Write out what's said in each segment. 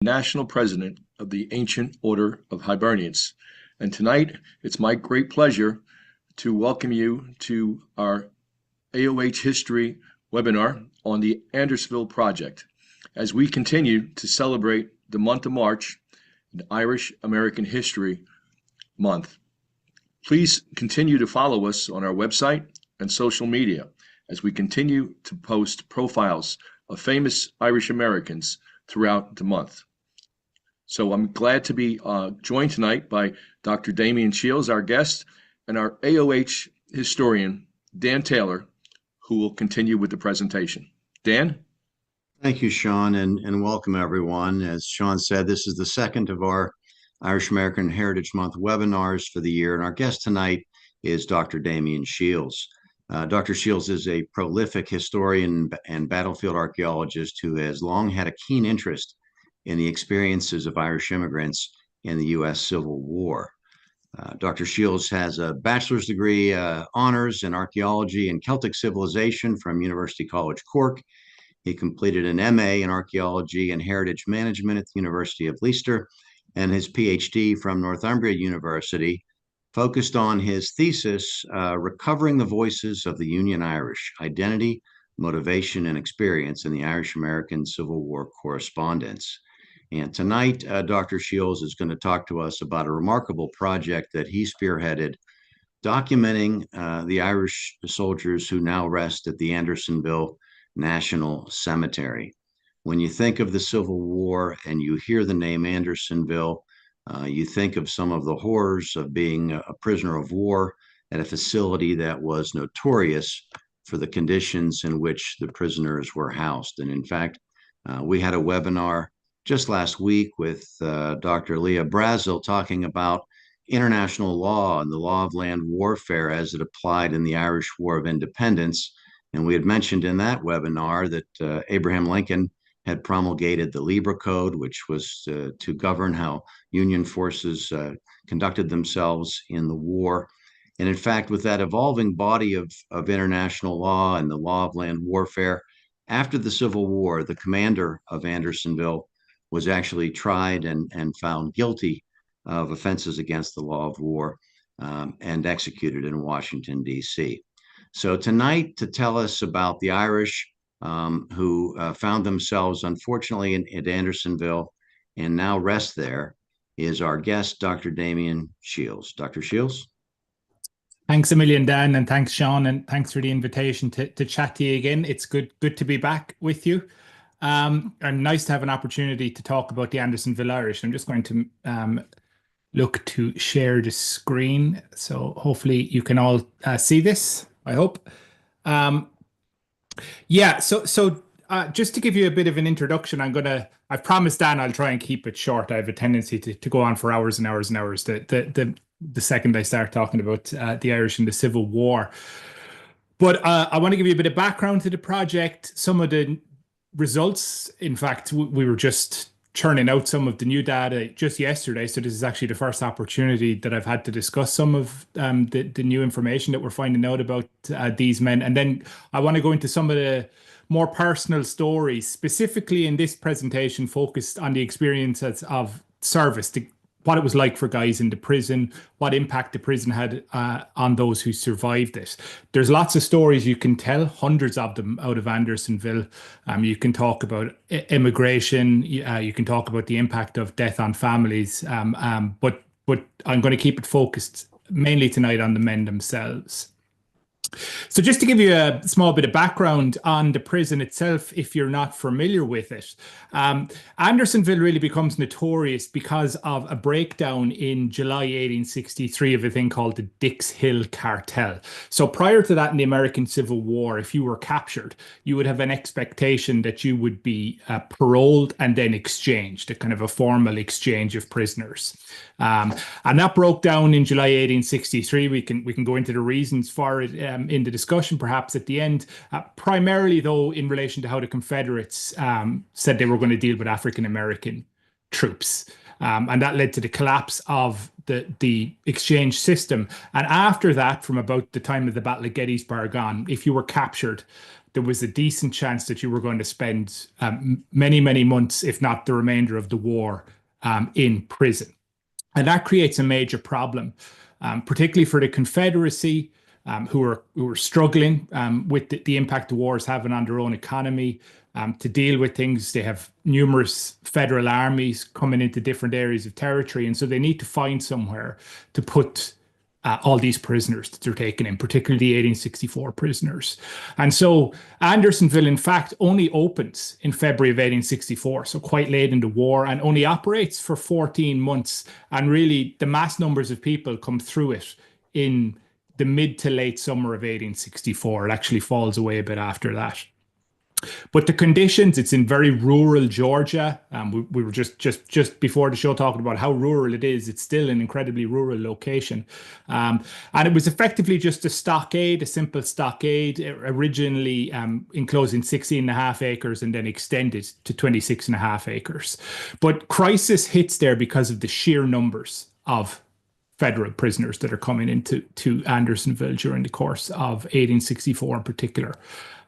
National President of the Ancient Order of Hibernians. And tonight, it's my great pleasure to welcome you to our AOH History webinar on the Andersonville Project as we continue to celebrate the month of March, the Irish American History Month. Please continue to follow us on our website and social media as we continue to post profiles of famous Irish Americans throughout the month. So I'm glad to be joined tonight by Dr. Damian Shiels, our guest, and our AOH historian, Dan Taylor, who will continue with the presentation. Dan? Thank you, Sean, and welcome everyone. As Sean said, this is the second of our Irish American Heritage Month webinars for the year, and our guest tonight is Dr. Damian Shiels. Dr. Shiels is a prolific historian and battlefield archaeologist who has long had a keen interest in the experiences of Irish immigrants in the U.S. Civil War. Dr. Shiels has a bachelor's degree honors in archaeology and Celtic civilization from University College Cork. He completed an MA in archaeology and heritage management at the University of Leicester, and his PhD from Northumbria University focused on his thesis, Recovering the Voices of the Union Irish, Identity, Motivation, and Experience in the Irish-American Civil War Correspondence. And tonight, Dr. Shiels is going to talk to us about a remarkable project that he spearheaded, documenting the Irish soldiers who now rest at the Andersonville National Cemetary. When you think of the Civil War and you hear the name Andersonville, you think of some of the horrors of being a prisoner of war at a facility that was notorious for the conditions in which the prisoners were housed. And in fact, we had a webinar just last week with Dr. Leah Brazel talking about international law and the law of land warfare as it applied in the Irish War of Independence. And we had mentioned in that webinar that Abraham Lincoln had promulgated the Libra Code, which was to govern how Union forces conducted themselves in the war. And in fact, with that evolving body of international law and the law of land warfare, after the Civil War, the commander of Andersonville was actually tried and found guilty of offenses against the law of war and executed in Washington, D.C. So tonight, to tell us about the Irish who found themselves, unfortunately, at Andersonville and now rest there, is our guest, Dr. Damian Shiels. Dr. Shiels? Thanks a million, Dan, and thanks, Sean, and thanks for the invitation to chat to you again. It's good to be back with you. And nice to have an opportunity to talk about the Andersonville Irish. I'm just going to look to share the screen. So hopefully you can all see this, I hope. Yeah, so just to give you a bit of an introduction, I've promised Dan I'll try and keep it short. I have a tendency to go on for hours and hours and hours the second I start talking about the Irish and the Civil War. But I want to give you a bit of background to the project, some of the results. In fact, we were just churning out some of the new data just yesterday, so this is actually the first opportunity that I've had to discuss some of the new information that we're finding out about these men. And then I want to go into some of the more personal stories, specifically in this presentation focused on the experiences of service, what it was like for guys in the prison, what impact the prison had on those who survived it. There's lots of stories you can tell, hundreds of them out of Andersonville. You can talk about immigration, you can talk about the impact of death on families, but I'm going to keep it focused mainly tonight on the men themselves. So just to give you a small bit of background on the prison itself, if you're not familiar with it, Andersonville really becomes notorious because of a breakdown in July 1863 of a thing called the Dix Hill Cartel. So prior to that in the American Civil War, if you were captured, you would have an expectation that you would be paroled and then exchanged, a kind of a formal exchange of prisoners. And that broke down in July 1863. We can go into the reasons for it in the discussion perhaps at the end, primarily though in relation to how the Confederates said they were going to deal with African American troops. And that led to the collapse of the exchange system. And after that, from about the time of the Battle of Gettysburg on, if you were captured, there was a decent chance that you were going to spend many, many months, if not the remainder of the war, in prison. And that creates a major problem, particularly for the Confederacy, who are struggling with the impact the war is having on their own economy. To deal with things, they have numerous federal armies coming into different areas of territory, and so they need to find somewhere to put all these prisoners that they're taking in, particularly the 1864 prisoners. And so Andersonville, in fact, only opens in February of 1864, so quite late in the war, and only operates for 14 months. And really, the mass numbers of people come through it in the mid to late summer of 1864. It actually falls away a bit after that. But the conditions, it's in very rural Georgia. We were just before the show talking about how rural it is. It's still an incredibly rural location. And it was effectively just a stockade, a simple stockade, originally enclosing 16.5 acres and then extended to 26.5 acres. But crisis hits there because of the sheer numbers of federal prisoners that are coming into Andersonville during the course of 1864 in particular.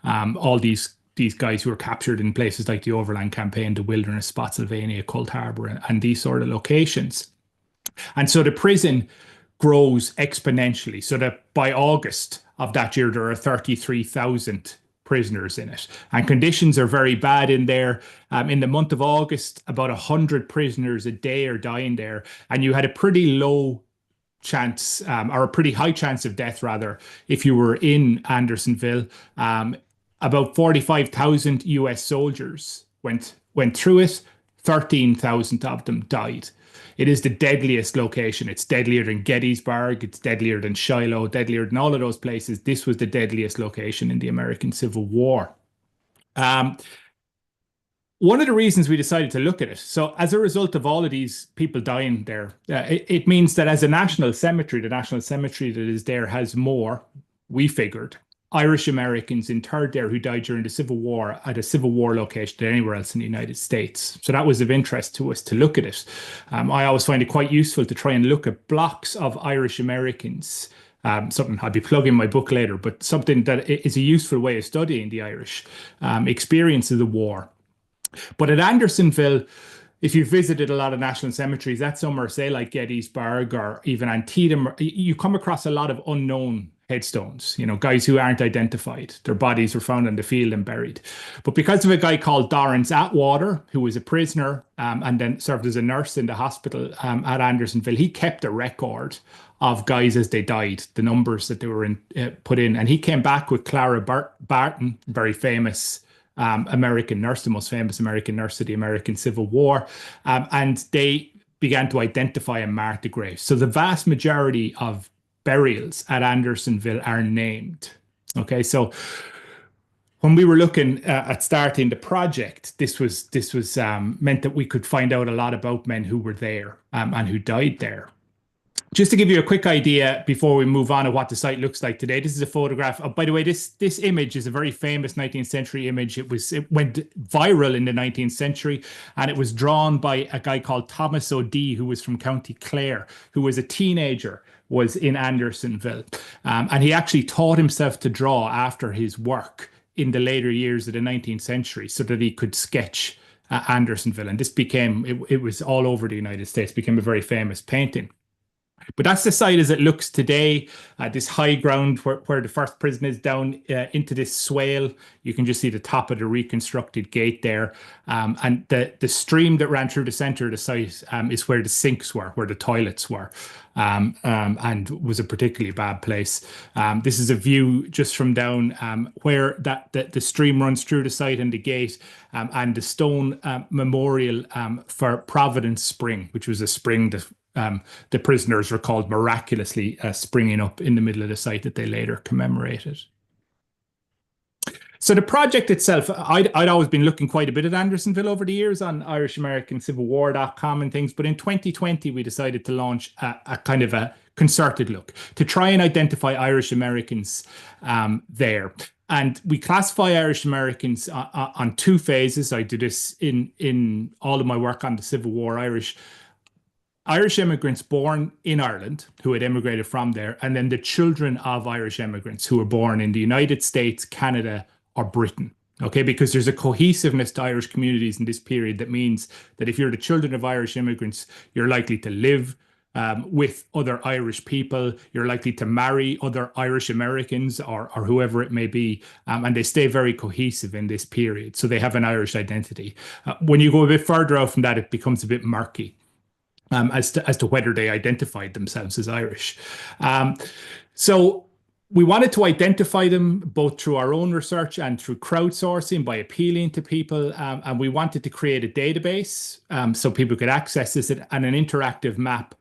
All these guys who were captured in places like the Overland Campaign, the Wilderness, Spotsylvania, Cold Harbor, and these sort of locations. And so the prison grows exponentially, so that by August of that year, there are 33,000 prisoners in it. And conditions are very bad in there. In the month of August, about 100 prisoners a day are dying there. And you had a pretty low chance, or a pretty high chance of death, rather, if you were in Andersonville. About 45,000 US soldiers went through it. 13,000 of them died. It is the deadliest location. It's deadlier than Gettysburg. It's deadlier than Shiloh, deadlier than all of those places. This was the deadliest location in the American Civil War. One of the reasons we decided to look at it, so as a result of all of these people dying there, it means that as a national cemetery, the national cemetery that is there has more, we figured, Irish Americans interred there who died during the Civil War at a Civil War location than anywhere else in the United States. So that was of interest to us to look at it. I always find it quite useful to try and look at blocks of Irish Americans, something I'll be plugging my book later, but something that is a useful way of studying the Irish experience of the war. But at Andersonville, if you visited a lot of national cemeteries that summer, say like Gettysburg or even Antietam, you come across a lot of unknown headstones, guys who aren't identified. Their bodies were found in the field and buried. But because of a guy called Dorrance Atwater, who was a prisoner and then served as a nurse in the hospital at Andersonville, he kept a record of guys as they died, the numbers that they were put in. And he came back with Clara Barton, very famous American nurse, the most famous American nurse of the American Civil War. And they began to identify and mark the graves. So the vast majority of burials at Andersonville are named. Okay, so when we were looking at starting the project, this was meant that we could find out a lot about men who were there and who died there. Just to give you a quick idea before we move on of what the site looks like today, this is a photograph. By the way, this image is a very famous 19th century image. It went viral in the 19th century, and it was drawn by a guy called Thomas O'Dea, who was from County Clare, who was a teenager, was in Andersonville. And he actually taught himself to draw after his work in the later years of the 19th century so that he could sketch Andersonville. And this became, it was all over the United States, became a very famous painting. But that's the site as it looks today. This high ground where the first prison is down into this swale. You can just see the top of the reconstructed gate there. And the stream that ran through the center of the site is where the sinks were, where the toilets were, and was a particularly bad place. This is a view just from down where the stream runs through the site and the gate, and the stone memorial for Providence Spring, which was a spring that the prisoners were called miraculously springing up in the middle of the site that they later commemorated. So the project itself, I'd always been looking quite a bit at Andersonville over the years on IrishAmericanCivilWar.com and things, but in 2020 we decided to launch a kind of a concerted look to try and identify Irish Americans there. And we classify Irish Americans on two phases. I do this in all of my work on the Civil War. Irish immigrants born in Ireland who had immigrated from there, and then the children of Irish immigrants who were born in the United States, Canada, or Britain. Okay, because there's a cohesiveness to Irish communities in this period that means that if you're the children of Irish immigrants, you're likely to live with other Irish people, you're likely to marry other Irish Americans or whoever it may be, and they stay very cohesive in this period. So they have an Irish identity. When you go a bit further out from that, it becomes a bit murky as to whether they identified themselves as Irish. So we wanted to identify them both through our own research and through crowdsourcing by appealing to people. And we wanted to create a database so people could access this and an interactive map,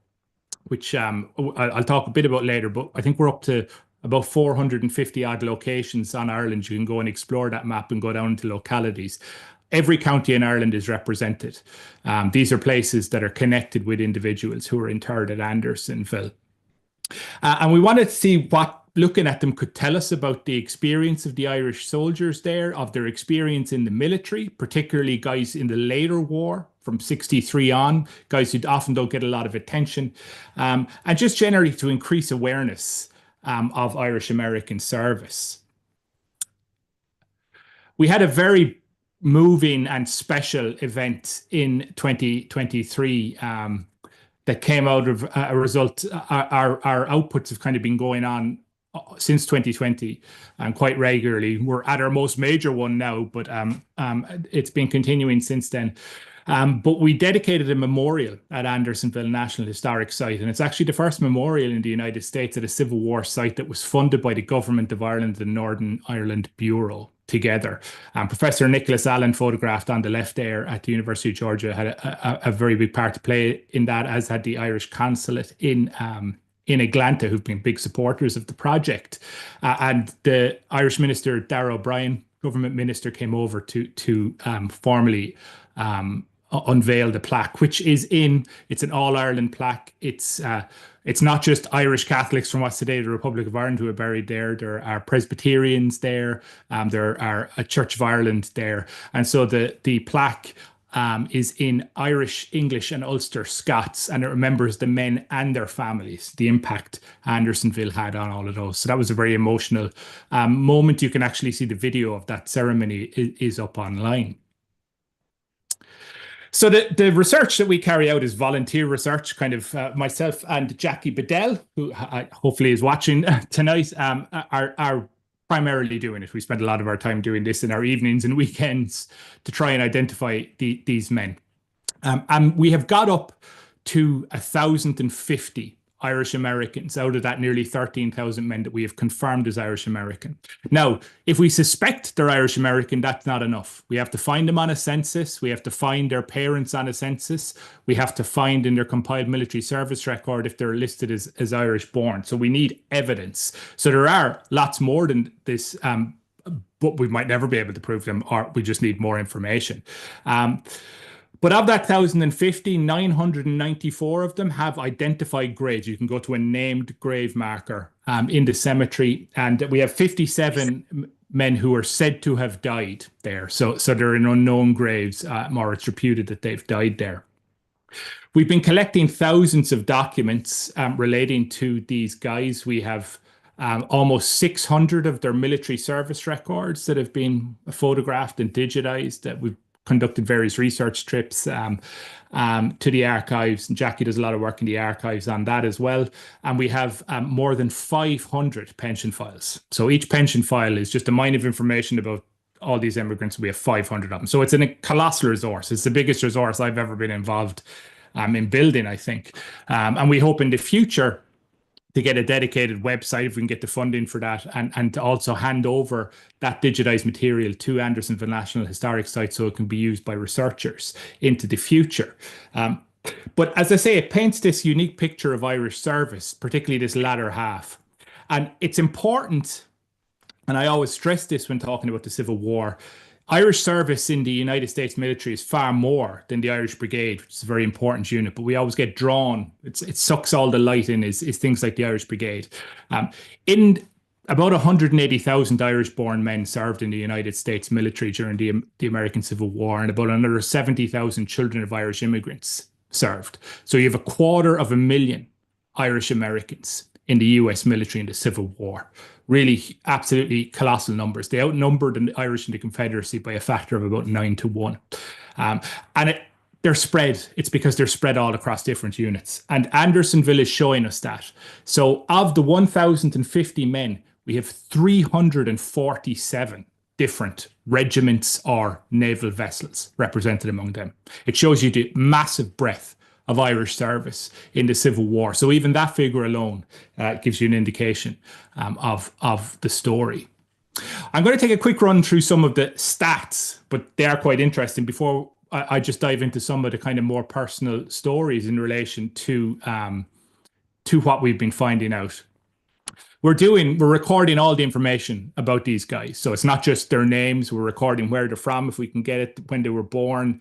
which I'll talk a bit about later. But I think we're up to about 450 odd locations on Ireland. You can go and explore that map and go down to localities. Every county in Ireland is represented. These are places that are connected with individuals who are interred at Andersonville. And we wanted to see what looking at them could tell us about the experience of the Irish soldiers there, of their experience in the military, particularly guys in the later war from 63 on, guys who often don't get a lot of attention, and just generally to increase awareness of Irish American service. We had a very moving and special event in 2023 that came out of a result. Our outputs have kind of been going on since 2020 and quite regularly. We're at our most major one now, but it's been continuing since then. But we dedicated a memorial at Andersonville National Historic Site, and it's actually the first memorial in the United States at a Civil War site that was funded by the Government of Ireland and Northern Ireland Bureau together. Professor Nicholas Allen, photographed on the left there at the University of Georgia, had a very big part to play in that, as had the Irish consulate in Atlanta, who've been big supporters of the project. And the Irish minister, Darragh O'Brien, government minister, came over to formally unveil the plaque, which it's an all-Ireland plaque. It's not just Irish Catholics from what's today the Republic of Ireland who are buried there. There are Presbyterians there. There are a Church of Ireland there. And so the plaque is in Irish, English, and Ulster Scots, and it remembers the men and their families, the impact Andersonville had on all of those. So that was a very emotional moment. You can actually see the video of that ceremony is up online. So the research that we carry out is volunteer research. Kind of myself and Jackie Bedell, who hopefully is watching tonight, are primarily doing it. We spend a lot of our time doing this in our evenings and weekends to try and identify these men. And we have got up to 1,050 Irish Americans out of that nearly 13,000 men that we have confirmed as Irish American. Now, if we suspect they're Irish American, that's not enough. We have to find them on a census. We have to find their parents on a census. We have to find in their compiled military service record if they're listed as Irish born. So we need evidence. So there are lots more than this, but we might never be able to prove them, or we just need more information. But of that 1,050, 994 of them have identified graves. You can go to a named grave marker in the cemetery, and we have 57 men who are said to have died there. So they're in unknown graves, or it's reputed that they've died there. We've been collecting thousands of documents relating to these guys. We have almost 600 of their military service records that have been photographed and digitized. That we've conducted various research trips to the archives, and Jackie does a lot of work in the archives on that as well. And we have more than 500 pension files. So each pension file is just a mine of information about all these immigrants. We have 500 of them. So it's a colossal resource. It's the biggest resource I've ever been involved in building, I think. And we hope in the future to get a dedicated website, if we can get the funding for that, and to also hand over that digitized material to Andersonville National Historic Site so it can be used by researchers into the future. But as I say, it paints this unique picture of Irish service, particularly this latter half. And it's important, and I always stress this when talking about the Civil War, Irish service in the United States military is far more than the Irish Brigade, which is a very important unit, but we always get drawn. It sucks all the light in is things like the Irish Brigade. In about 180,000 Irish-born men served in the United States military during the American Civil War, and about another 70,000 children of Irish immigrants served. So you have 250,000 Irish Americans in the US military in the Civil War. Really, absolutely colossal numbers. They outnumbered the Irish in the Confederacy by a factor of about 9-1. And they're spread. It's because they're spread all across different units. And Andersonville is showing us that. So of the 1,050 men, we have 347 different regiments or naval vessels represented among them. It shows you the massive breadth of Irish service in the Civil War. So even that figure alone gives you an indication of the story. I'm going to take a quick run through some of the stats, but they are quite interesting before I just dive into some of the kind of more personal stories in relation to what we've been finding out. We're recording all the information about these guys. So it's not just their names. We're recording where they're from, if we can get it, when they were born,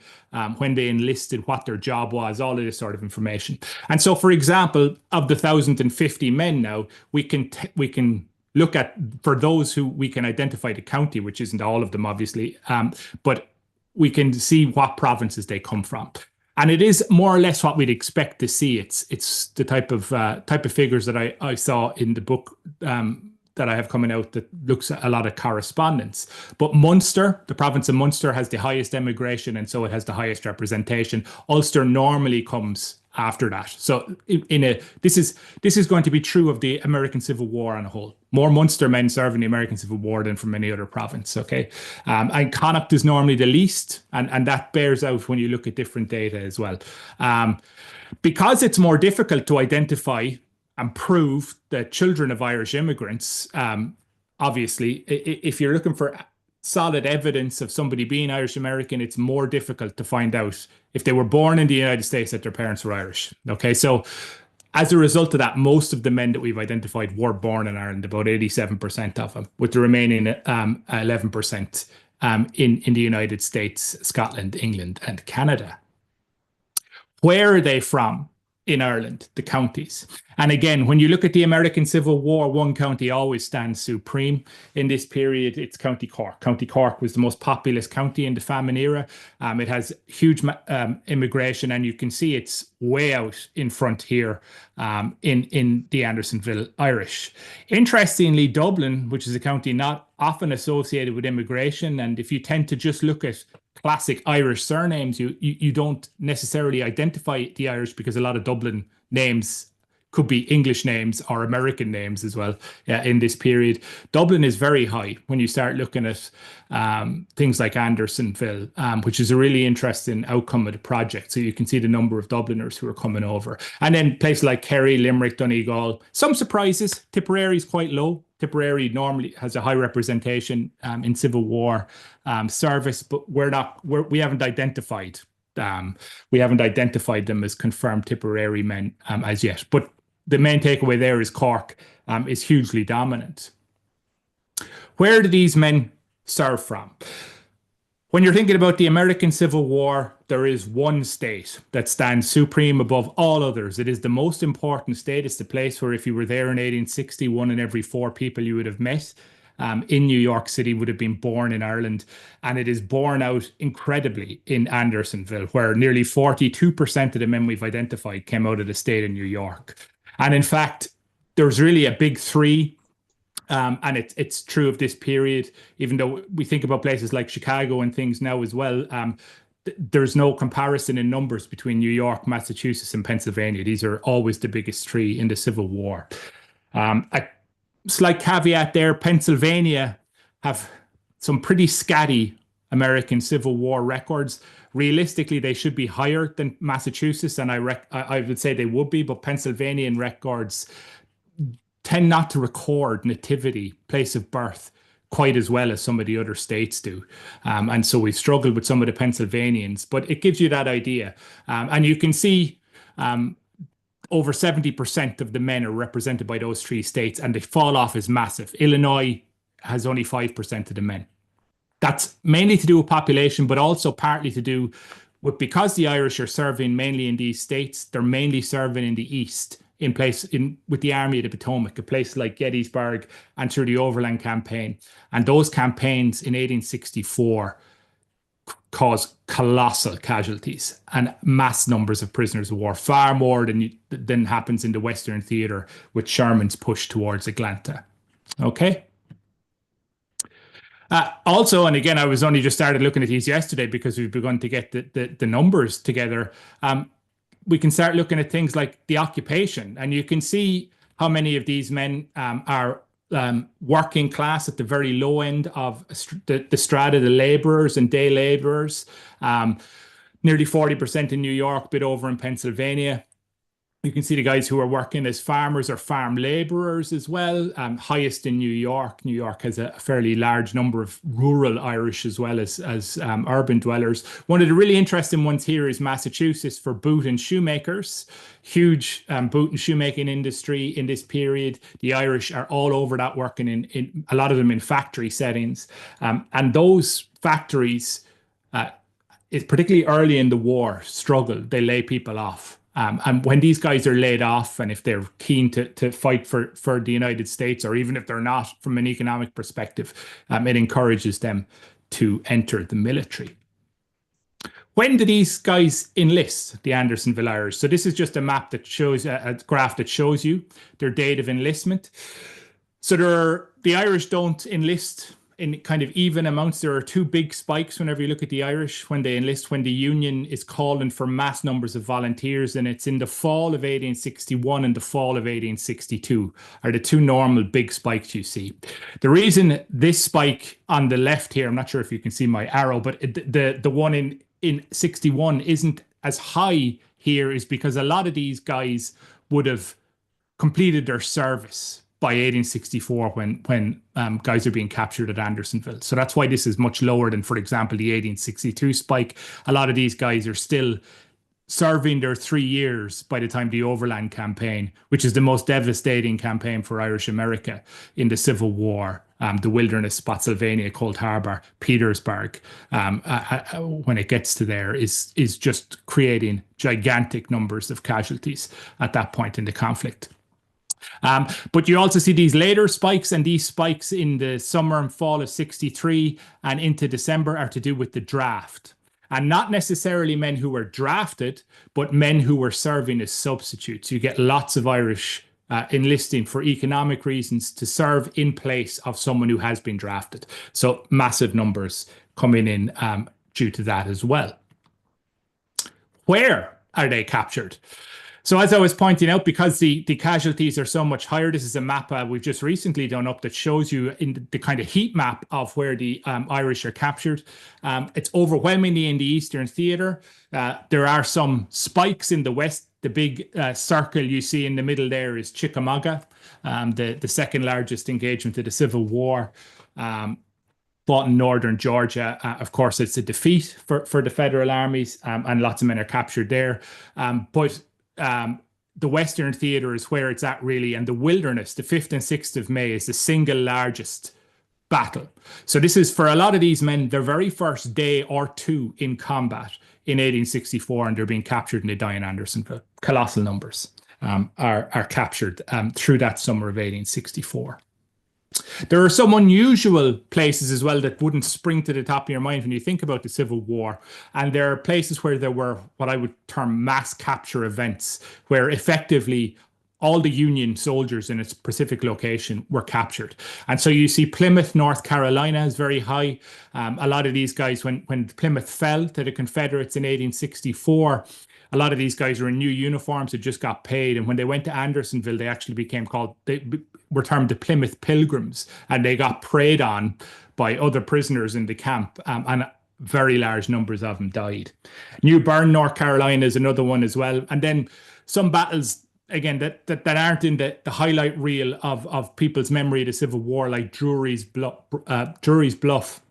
when they enlisted, what their job was, all of this sort of information. And so, for example, of the 1,050 men now, we can look at, for those who we can identify the county, which isn't all of them, obviously, but we can see what provinces they come from. And it is more or less what we'd expect to see. It's the type of figures that I saw in the book that I have coming out that looks at a lot of correspondence. But Munster, the province of Munster, has the highest immigration, and so it has the highest representation. Ulster normally comes after that. So this is going to be true of the American Civil War on a whole. More Munster men serve in the American Civil War than from any other province, okay? And Connacht is normally the least, and that bears out when you look at different data as well. Because it's more difficult to identify and prove the children of Irish immigrants, obviously, if you're looking for solid evidence of somebody being Irish American, it's more difficult to find out if they were born in the United States that their parents were Irish. Okay, so as a result of that, most of the men that we've identified were born in Ireland, about 87% of them, with the remaining 11% in the United States, Scotland, England, and Canada. Where are they from in Ireland? The counties. And again, when you look at the American Civil War, one county always stands supreme. In this period, it's County Cork. County Cork was the most populous county in the famine era. It has huge immigration, and you can see it's way out in front here in the Andersonville Irish. Interestingly, Dublin, which is a county not often associated with immigration, and if you tend to just look at classic Irish surnames, you don't necessarily identify the Irish, because a lot of Dublin names could be English names or American names as well in this period. Dublin is very high when you start looking at things like Andersonville, which is a really interesting outcome of the project. So you can see the number of Dubliners who are coming over. And then places like Kerry, Limerick, Donegal. Some surprises. Tipperary is quite low. Tipperary normally has a high representation in Civil War service, but we haven't identified them as confirmed Tipperary men as yet. But the main takeaway there is Cork is hugely dominant. Where do these men serve from? When you're thinking about the American Civil War, there is one state that stands supreme above all others. It is the most important state. It's the place where, if you were there in 1860, 1 in every 4 people you would have met in New York City would have been born in Ireland. And it is borne out incredibly in Andersonville, where nearly 42% of the men we've identified came out of the state of New York. And in fact, there's really a big three. And it's true of this period, even though we think about places like Chicago and things now as well. There's no comparison in numbers between New York, Massachusetts, and Pennsylvania. These are always the biggest three in the Civil War. A slight caveat there, Pennsylvania have some pretty scatty American Civil War records. Realistically, they should be higher than Massachusetts, and I would say they would be, but Pennsylvanian records tend not to record nativity, place of birth, quite as well as some of the other states do. And so we've struggled with some of the Pennsylvanians, but it gives you that idea. And you can see over 70% of the men are represented by those 3 states, and the fall off is massive. Illinois has only 5% of the men. That's mainly to do with population, but also partly to do with, because the Irish are serving mainly in these states, they're mainly serving in the East, with the Army of the Potomac, a place like Gettysburg, and through the Overland Campaign. And those campaigns in 1864 cause colossal casualties and mass numbers of prisoners of war, far more than happens in the Western Theater with Sherman's push towards Atlanta. Okay. Also, and again, I was only just started looking at these yesterday because we've begun to get the numbers together. We can start looking at things like the occupation, and you can see how many of these men are working class at the very low end of the strata, the laborers and day laborers. Nearly 40% in New York, a bit over in Pennsylvania. You can see the guys who are working as farmers or farm laborers as well. Highest in New York. New York has a fairly large number of rural Irish as well as urban dwellers. One of the really interesting ones here is Massachusetts for boot and shoemakers. Huge boot and shoemaking industry in this period. The Irish are all over that, working in a lot of them in factory settings. And those factories, particularly early in the war, struggle. They lay people off. And when these guys are laid off, and if they're keen to fight for the United States, or even if they're not from an economic perspective, it encourages them to enter the military. When do these guys enlist, the Andersonville Irish? So this is just a map that shows, a graph that shows you their date of enlistment. So the Irish don't enlist in kind of even amounts. There are two big spikes whenever you look at the Irish when they enlist, when the Union is calling for mass numbers of volunteers, and it's in the fall of 1861 and the fall of 1862 are the two normal big spikes you see. The reason this spike on the left here, I'm not sure if you can see my arrow, but the one in 61 isn't as high here is because a lot of these guys would have completed their service by 1864 when guys are being captured at Andersonville. So that's why this is much lower than, for example, the 1862 spike. A lot of these guys are still serving their 3 years by the time the Overland Campaign, which is the most devastating campaign for Irish America in the Civil War, the Wilderness, Spotsylvania, Cold Harbor, Petersburg, when it gets to there, is just creating gigantic numbers of casualties at that point in the conflict. But you also see these later spikes, and these spikes in the summer and fall of 63 and into December are to do with the draft. And not necessarily men who were drafted, but men who were serving as substitutes. You get lots of Irish enlisting for economic reasons to serve in place of someone who has been drafted. So massive numbers coming in due to that as well. Where are they captured? So as I was pointing out, because the casualties are so much higher, this is a map we've just recently done up that shows you in the kind of heat map of where the Irish are captured. It's overwhelmingly in the Eastern Theatre. There are some spikes in the West. The big circle you see in the middle there is Chickamauga, the second largest engagement of the Civil War. Fought in northern Georgia. Of course, it's a defeat for the Federal armies, and lots of men are captured there. But the Western Theatre is where it's at really, and the Wilderness, the 5th and 6th of May, is the single largest battle. So this is, for a lot of these men, their very first day or two in combat in 1864, and they're being captured and they die in Andersonville. Colossal numbers are captured through that summer of 1864. There are some unusual places as well that wouldn't spring to the top of your mind when you think about the Civil War. And there are places where there were what I would term mass capture events, where effectively all the Union soldiers in a specific location were captured. And so you see Plymouth, North Carolina is very high. A lot of these guys, when Plymouth fell to the Confederates in 1864, a lot of these guys were in new uniforms, had just got paid. And when they went to Andersonville, they actually they were termed the Plymouth Pilgrims, and they got preyed on by other prisoners in the camp, and very large numbers of them died. New Bern, North Carolina is another one as well. And then some battles, again, that aren't in the highlight reel of people's memory of the Civil War, like Drury's Bluff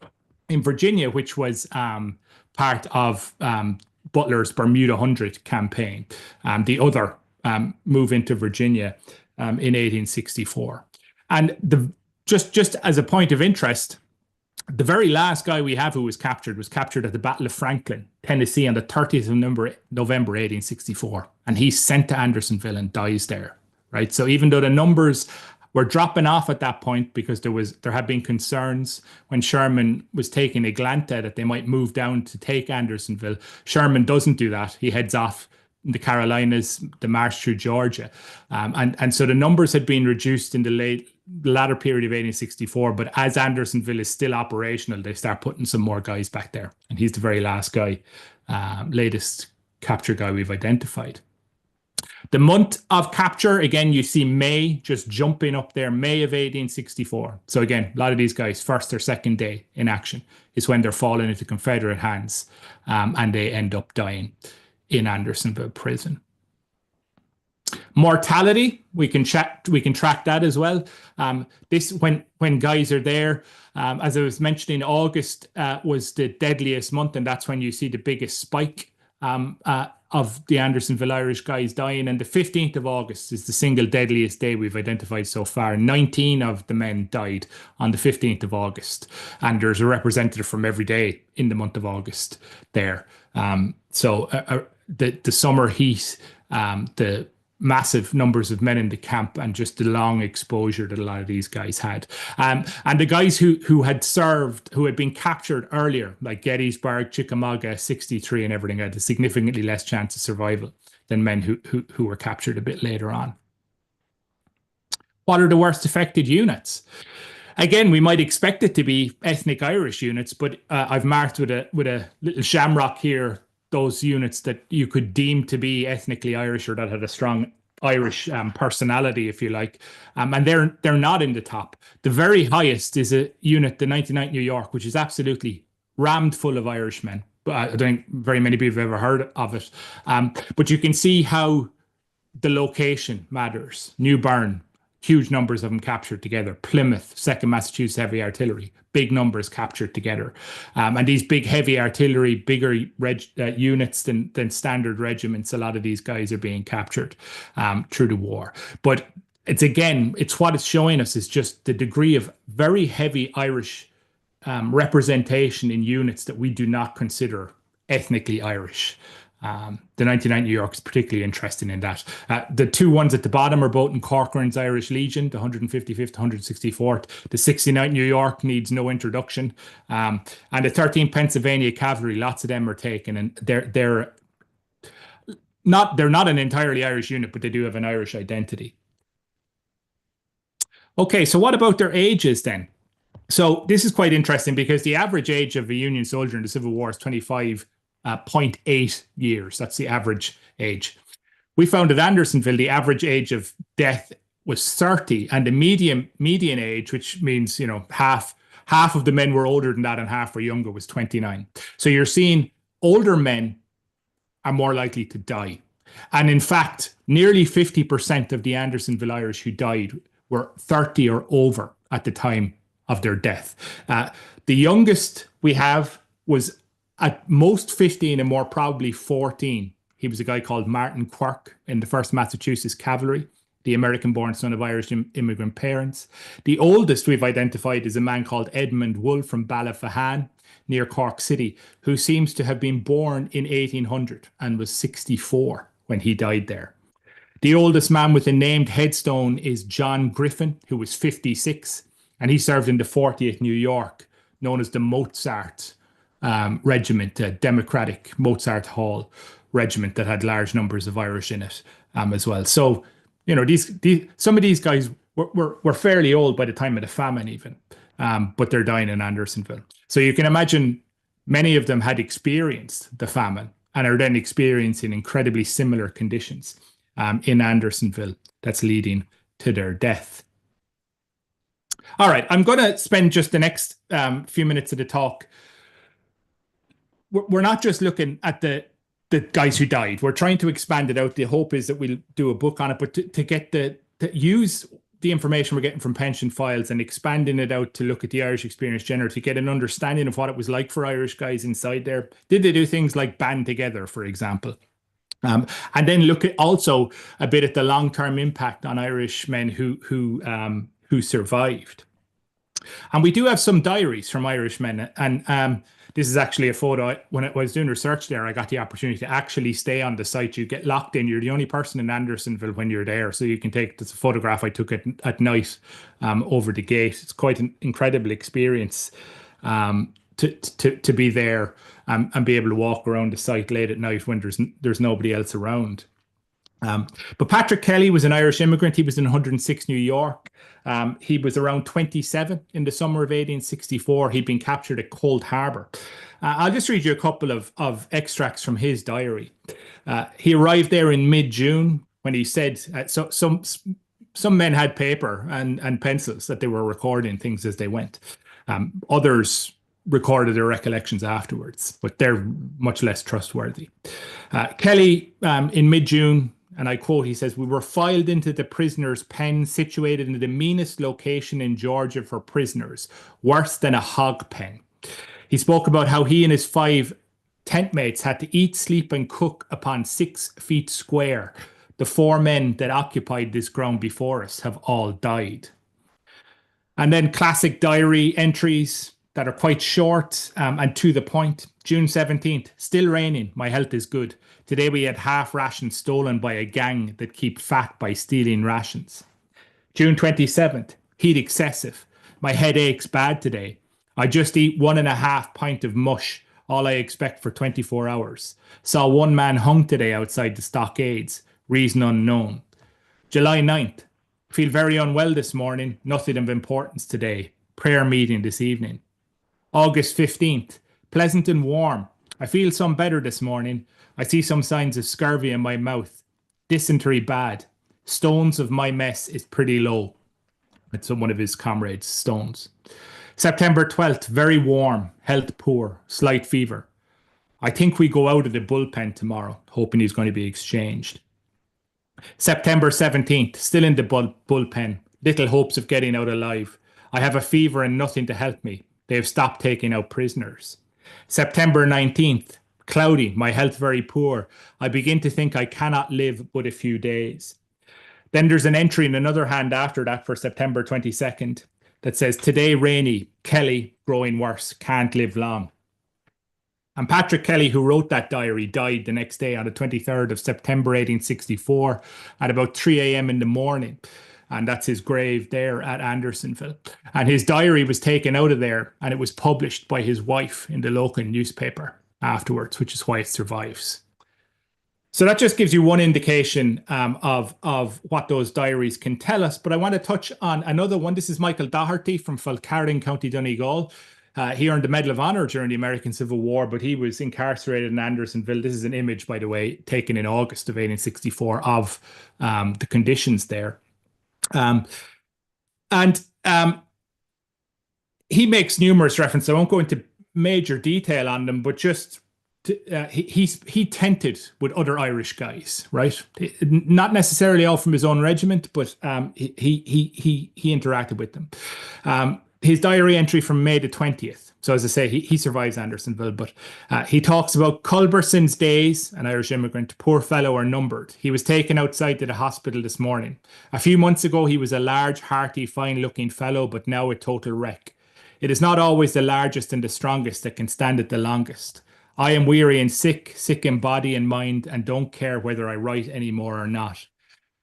in Virginia, which was part of Butler's Bermuda 100 campaign, the other move into Virginia in 1864. And just as a point of interest, the very last guy we have who was captured at the Battle of Franklin, Tennessee, on the 30th of November 1864. And he's sent to Andersonville and dies there, right? So even though the numbers were dropping off at that point because there had been concerns when Sherman was taking Atlanta that they might move down to take Andersonville. Sherman doesn't do that. He heads off in the Carolinas, the march through Georgia. And so the numbers had been reduced in the latter period of 1864, but as Andersonville is still operational, they start putting some more guys back there. And he's the very last guy, latest capture guy we've identified. The month of capture, again, you see May just jumping up there, May of 1864. So again, a lot of these guys, first or second day in action is when they're falling into Confederate hands, and they end up dying in Andersonville prison. Mortality, we can track that as well. This when guys are there, as I was mentioning, August was the deadliest month, and that's when you see the biggest spike of the Andersonville Irish guys dying. And the 15th of August is the single deadliest day we've identified so far. 19 of the men died on the 15th of August, and there's a representative from every day in the month of August there. So the summer heat, the massive numbers of men in the camp, and just the long exposure that a lot of these guys had. And the guys who had served, who had been captured earlier, like Gettysburg, Chickamauga, 63 and everything, had a significantly less chance of survival than men who were captured a bit later on. What are the worst affected units? Again, we might expect it to be ethnic Irish units, but I've marked with a little shamrock here those units that you could deem to be ethnically Irish, or that had a strong Irish personality, if you like, and they're not in the top. The very highest is a unit, the 99th New York, which is absolutely rammed full of Irishmen. But I don't think very many people have ever heard of it. But you can see how the location matters. New Bern, huge numbers of them captured together. Plymouth, 2nd Massachusetts Heavy Artillery, big numbers captured together. And these big heavy artillery, bigger units than standard regiments, a lot of these guys are being captured through the war. But it's what it's showing us is just the degree of very heavy Irish representation in units that we do not consider ethnically Irish. The 99th New York is particularly interesting in that. The two ones at the bottom are both in Corcoran's Irish Legion, the 155th, 164th. The 69th New York needs no introduction. And the 13th Pennsylvania Cavalry, lots of them are taken, and they're not an entirely Irish unit, but they do have an Irish identity. Okay, so what about their ages then? So this is quite interesting because the average age of a Union soldier in the Civil War is 25.8 years. That's the average age. We found at Andersonville, the average age of death was 30, and the median age, which means, half of the men were older than that and half were younger, was 29. So you're seeing older men are more likely to die. And in fact, nearly 50% of the Andersonville Irish who died were 30 or over at the time of their death. The youngest we have was at most 15 and more probably 14. He was a guy called Martin Quirk in the 1st Massachusetts Cavalry, the American-born son of Irish immigrant parents. The oldest we've identified is a man called Edmund Wool from Ballyfahan, near Cork City, who seems to have been born in 1800 and was 64 when he died there. The oldest man with a named headstone is John Griffin, who was 56, and he served in the 40th New York, known as the Mozart regiment, a Democratic Mozart Hall regiment that had large numbers of Irish in it as well. So, some of these guys were fairly old by the time of the famine even, but they're dying in Andersonville. So you can imagine many of them had experienced the famine and are then experiencing incredibly similar conditions in Andersonville that's leading to their death. All right, I'm going to spend just the next few minutes of the talk. We're not just looking at the guys who died. We're trying to expand it out. The hope is that we'll do a book on it, but to use the information we're getting from pension files and expanding it out to look at the Irish experience generally, to get an understanding of what it was like for Irish guys inside there. Did they do things like band together, for example? And then look at also a bit at the long-term impact on Irish men who survived. And we do have some diaries from Irish men, and This is actually a photo. When I was doing research there, I got the opportunity to actually stay on the site. You get locked in. You're the only person in Andersonville when you're there. So you can take, this photograph I took at night over the gate. It's quite an incredible experience to be there and be able to walk around the site late at night when there's nobody else around. But Patrick Kelly was an Irish immigrant. He was in 106 New York. He was around 27 in the summer of 1864. He'd been captured at Cold Harbor. I'll just read you a couple of extracts from his diary. He arrived there in mid-June when he said, some men had paper and pencils that they were recording things as they went. Others recorded their recollections afterwards, but they're much less trustworthy. Kelly, in mid-June, and I quote, he says, "We were filed into the prisoner's pen situated in the meanest location in Georgia for prisoners, worse than a hog pen." He spoke about how he and his 5 tent mates had to eat, sleep, and cook upon 6 feet square. The 4 men that occupied this ground before us have all died. And then classic diary entries that are quite short and to the point. June 17th, still raining. My health is good. Today we had half rations stolen by a gang that keep fat by stealing rations. June 27th, heat excessive. My head aches bad today. I just eat 1.5 pint of mush, all I expect for 24 hours. Saw 1 man hung today outside the stockades. Reason unknown. July 9th, feel very unwell this morning. Nothing of importance today. Prayer meeting this evening. August 15th, pleasant and warm. I feel some better this morning. I see some signs of scurvy in my mouth. Dysentery bad. Stones of my mess is pretty low. It's one of his comrades' stones. September 12th, very warm. Health poor. Slight fever. I think we go out of the bullpen tomorrow, hoping he's going to be exchanged. September 17th, still in the bullpen. Little hopes of getting out alive. I have a fever and nothing to help me. They have stopped taking out prisoners. September 19th, cloudy, my health very poor. I begin to think I cannot live but a few days. Then there's an entry in another hand after that for September 22nd that says, today rainy, Kelly growing worse, can't live long. And Patrick Kelly, who wrote that diary, died the next day on the 23rd of September 1864 at about 3 a.m. in the morning. And that's his grave there at Andersonville. And his diary was taken out of there and it was published by his wife in the local newspaper afterwards, which is why it survives. So that just gives you one indication of what those diaries can tell us. But I want to touch on another one. This is Michael Doherty from Falcarring, County Donegal. He earned the Medal of Honor during the American Civil War, but he was incarcerated in Andersonville. This is an image, by the way, taken in August of 1864 of the conditions there. He makes numerous references. I won't go into major detail on them, but just he tented with other Irish guys, right? Not necessarily all from his own regiment, but he interacted with them. His diary entry from May the 20th. So as I say, he survives Andersonville, but he talks about Culberson's days, an Irish immigrant, poor fellow are numbered. He was taken outside to the hospital this morning. A few months ago, he was a large, hearty, fine-looking fellow, but now a total wreck. It is not always the largest and the strongest that can stand it the longest. I am weary and sick in body and mind, and don't care whether I write anymore or not.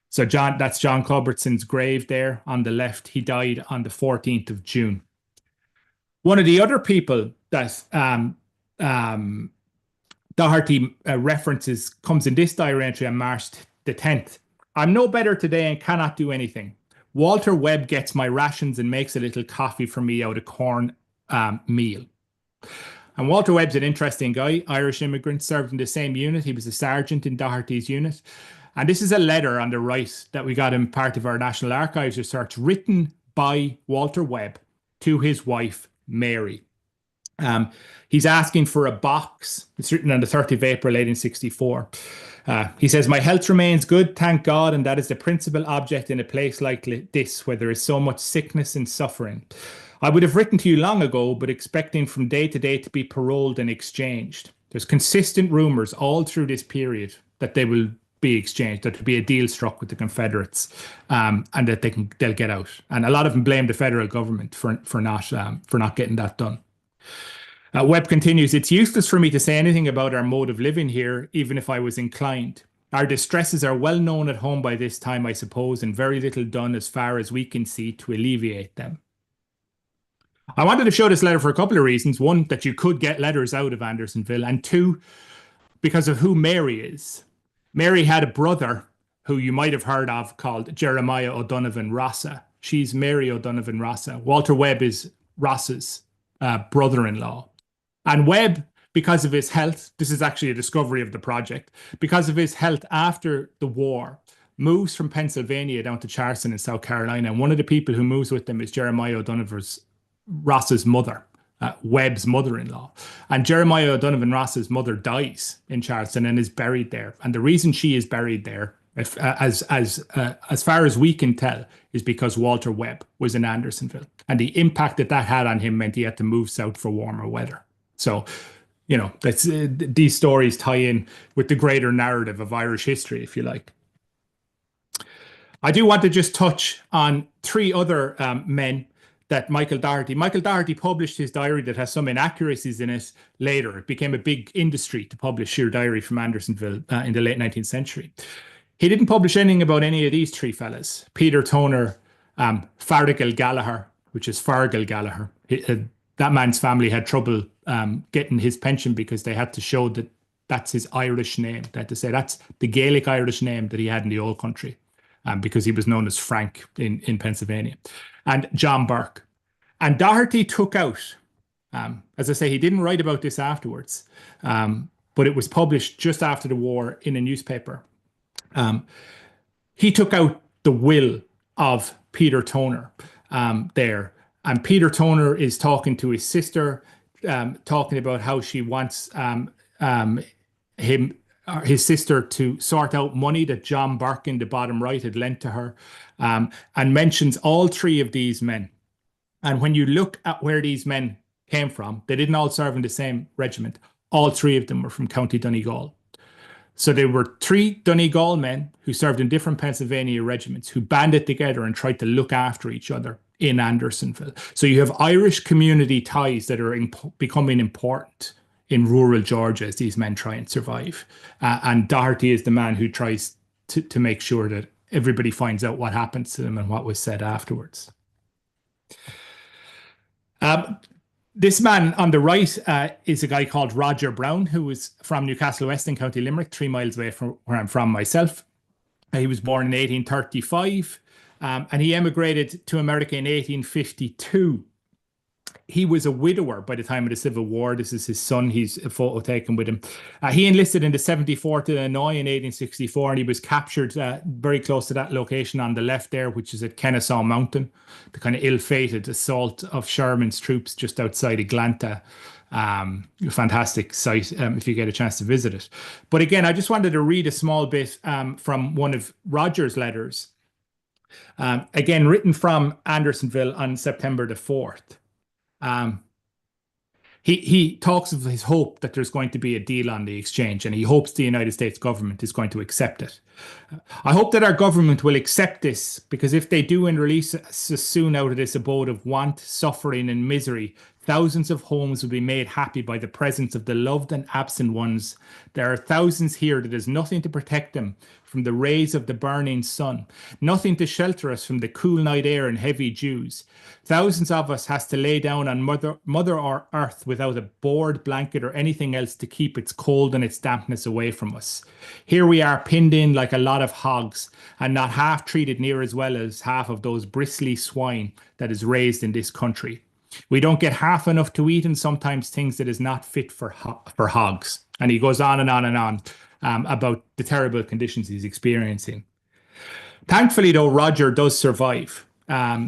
So that's John Culbertson's grave there on the left. He died on the 14th of June. One of the other people that Doherty references comes in this diary entry on March the 10th. I'm no better today and cannot do anything. Walter Webb gets my rations and makes a little coffee for me out of corn meal. And Walter Webb's an interesting guy, Irish immigrant, served in the same unit. He was a sergeant in Doherty's unit. And this is a letter on the right that we got in part of our National Archives research, written by Walter Webb to his wife, Mary. He's asking for a box. It's written on the 30th of April, 1864. He says, my health remains good, thank God, and that is the principal object in a place like this, where there is so much sickness and suffering. I would have written to you long ago, but expecting from day to day to be paroled and exchanged. There's consistent rumors all through this period that they will be exchanged, that there'll be a deal struck with the Confederates, and that they'll get out. And a lot of them blame the federal government for not getting that done. Webb continues, it's useless for me to say anything about our mode of living here, even if I was inclined. Our distresses are well known at home by this time, I suppose, and very little done as far as we can see to alleviate them. I wanted to show this letter for a couple of reasons. One, that you could get letters out of Andersonville, and two, because of who Mary is. Mary had a brother who you might have heard of called Jeremiah O'Donovan Rossa. She's Mary O'Donovan Rossa. Walter Webb is Rossa's brother-in-law. And Webb, because of his health, this is actually a discovery of the project, because of his health after the war, moves from Pennsylvania down to Charleston in South Carolina. And one of the people who moves with them is Jeremiah O'Donovan Ross's mother, Webb's mother-in-law. And Jeremiah O'Donovan Ross's mother dies in Charleston and is buried there. And the reason she is buried there, as far as we can tell, is because Walter Webb was in Andersonville. And the impact that that had on him meant he had to move south for warmer weather. So, you know, that's, these stories tie in with the greater narrative of Irish history, if you like. I do want to just touch on three other men that Michael Doherty published his diary that has some inaccuracies in it later. It became a big industry to publish your diary from Andersonville in the late 19th century. He didn't publish anything about any of these three fellas: Peter Toner, Fargal Gallagher, which is Fargal Gallagher. That man's family had trouble getting his pension because they had to show that that's his Irish name. They had to say that's the Gaelic Irish name that he had in the old country, because he was known as Frank in Pennsylvania. And John Burke. And Doherty took out, as I say, he didn't write about this afterwards, but it was published just after the war in a newspaper. He took out the will of Peter Toner there. And Peter Toner is talking to his sister, talking about how she wants his sister to sort out money that John Burke in the bottom right had lent to her, and mentions all three of these men. And when you look at where these men came from, they didn't all serve in the same regiment. All three of them were from County Donegal. So there were three Donegal men who served in different Pennsylvania regiments who banded together and tried to look after each other in Andersonville. So you have Irish community ties that are becoming important in rural Georgia as these men try and survive. And Doherty is the man who tries to make sure that everybody finds out what happens to them and what was said afterwards. This man on the right is a guy called Roger Brown, who was from Newcastle West in County Limerick, 3 miles away from where I'm from myself. He was born in 1835, and he emigrated to America in 1852. He was a widower by the time of the Civil War. This is his son. He's a photo taken with him. He enlisted in the 74th Illinois in 1864, and he was captured very close to that location on the left there, which is at Kennesaw Mountain, the kind of ill-fated assault of Sherman's troops just outside Atlanta. Fantastic site if you get a chance to visit it. But again, I just wanted to read a small bit from one of Roger's letters, again, written from Andersonville on September the 4th. He talks of his hope that there's going to be a deal on the exchange, and he hopes the United States government is going to accept it. I hope that our government will accept this, because if they do and release us soon out of this abode of want, suffering, and misery, thousands of homes will be made happy by the presence of the loved and absent ones. There are thousands here that there's nothing to protect them from the rays of the burning sun, nothing to shelter us from the cool night air and heavy dews. Thousands of us has to lay down on Mother Earth without a board, blanket, or anything else to keep its cold and its dampness away from us. Here we are pinned in like a lot of hogs, and not half treated near as well as half of those bristly swine that is raised in this country. We don't get half enough to eat, and sometimes things that is not fit for hogs. And he goes on and on and on about the terrible conditions he's experiencing. Thankfully, though, Roger does survive.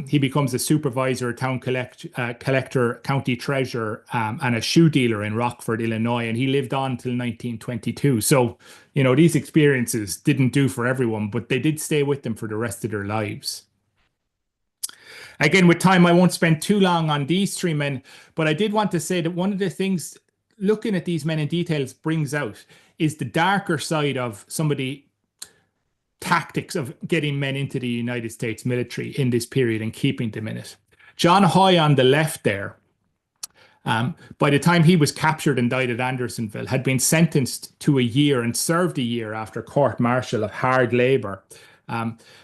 He becomes a supervisor, a town collector, county treasurer, and a shoe dealer in Rockford, Illinois, and he lived on till 1922. So, you know, these experiences didn't do for everyone, but they did stay with them for the rest of their lives. Again, with time, I won't spend too long on these three men, but I did want to say that one of the things looking at these men in details brings out is the darker side of some of the tactics of getting men into the United States military in this period and keeping them in it. John Hoy on the left there By the time he was captured and died at Andersonville, had been sentenced to a year and served a year after court-martial of hard labor.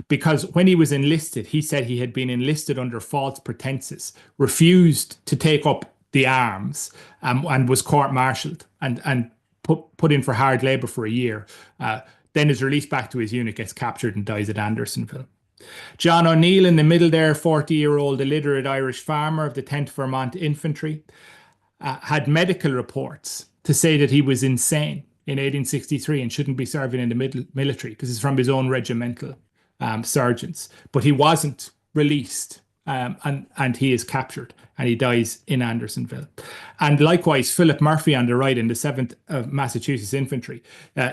Because when he was enlisted, he said he had been enlisted under false pretenses, refused to take up the arms, and was court-martialed and put in for hard labor for a year. Then is released back to his unit, gets captured and dies at Andersonville. John O'Neill in the middle there, 40-year-old illiterate Irish farmer of the 10th Vermont Infantry, had medical reports to say that he was insane in 1863 and shouldn't be serving in the military. This is from his own regimental sergeants. But he wasn't released, and he is captured and he dies in Andersonville. And likewise, Philip Murphy on the right in the 7th of Massachusetts Infantry.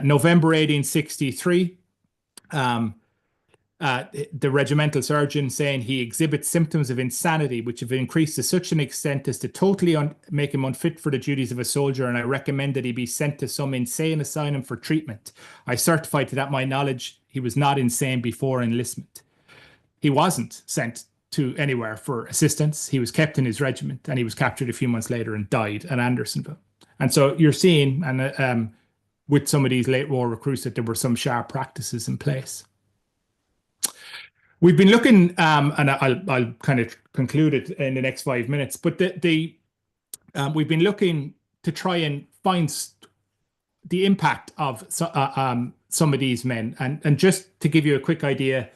November 1863, the regimental surgeon saying he exhibits symptoms of insanity which have increased to such an extent as to totally make him unfit for the duties of a soldier, and I recommend that he be sent to some insane asylum for treatment. I certify to that my knowledge he was not insane before enlistment. He wasn't sent to anywhere for assistance. He was kept in his regiment, and he was captured a few months later and died at Andersonville. And so you're seeing, and with some of these late war recruits, that there were some sharp practices in place. We've been looking, and I'll kind of conclude it in the next 5 minutes, but we've been looking to try and find the impact of some of these men. And just to give you a quick idea,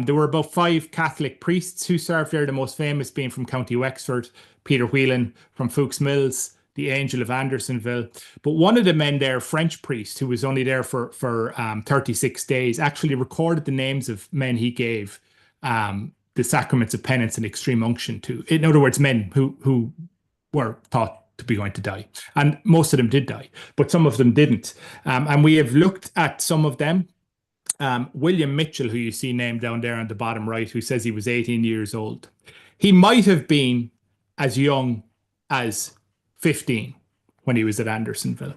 there were about 5 Catholic priests who served there, the most famous being from County Wexford, Peter Whelan from Fuchs Mills, the Angel of Andersonville. But one of the men there, French priest, who was only there for 36 days, actually recorded the names of men he gave the sacraments of penance and extreme unction to. In other words, men who were thought to be going to die. And most of them did die, but some of them didn't. And we have looked at some of them. William Mitchell, who you see named down there on the bottom right, who says he was 18 years old. He might have been as young as 15 when he was at Andersonville.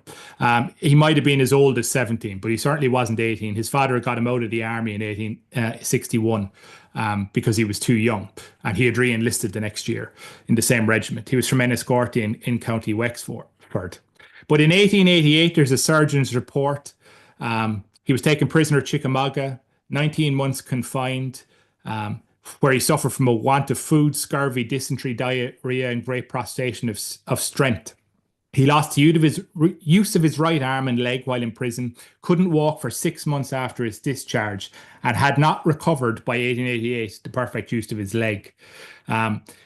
He might have been as old as 17, but he certainly wasn't 18. His father got him out of the army in 1861 because he was too young, and he had re-enlisted the next year in the same regiment. He was from An Gorta in County Wexford. But in 1888, there's a surgeon's report. He was taken prisoner at Chickamauga, 19 months confined, where he suffered from a want of food, scurvy, dysentery, diarrhea, and great prostration of strength. He lost use of his right arm and leg while in prison, couldn't walk for 6 months after his discharge, and had not recovered by 1888 the perfect use of his leg.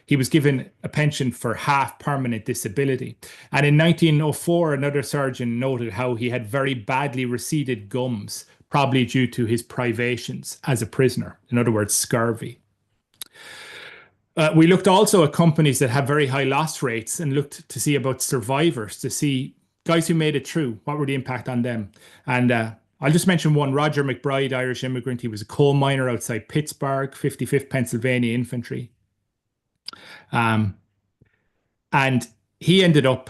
He was given a pension for half permanent disability. And in 1904, another surgeon noted how he had very badly receded gums, probably due to his privations as a prisoner. In other words, scurvy. We looked also at companies that have very high loss rates and looked to see about survivors, to see guys who made it through, what were the impact on them. And I'll just mention one, Roger McBride, Irish immigrant. He was a coal miner outside Pittsburgh, 55th Pennsylvania Infantry. And he ended up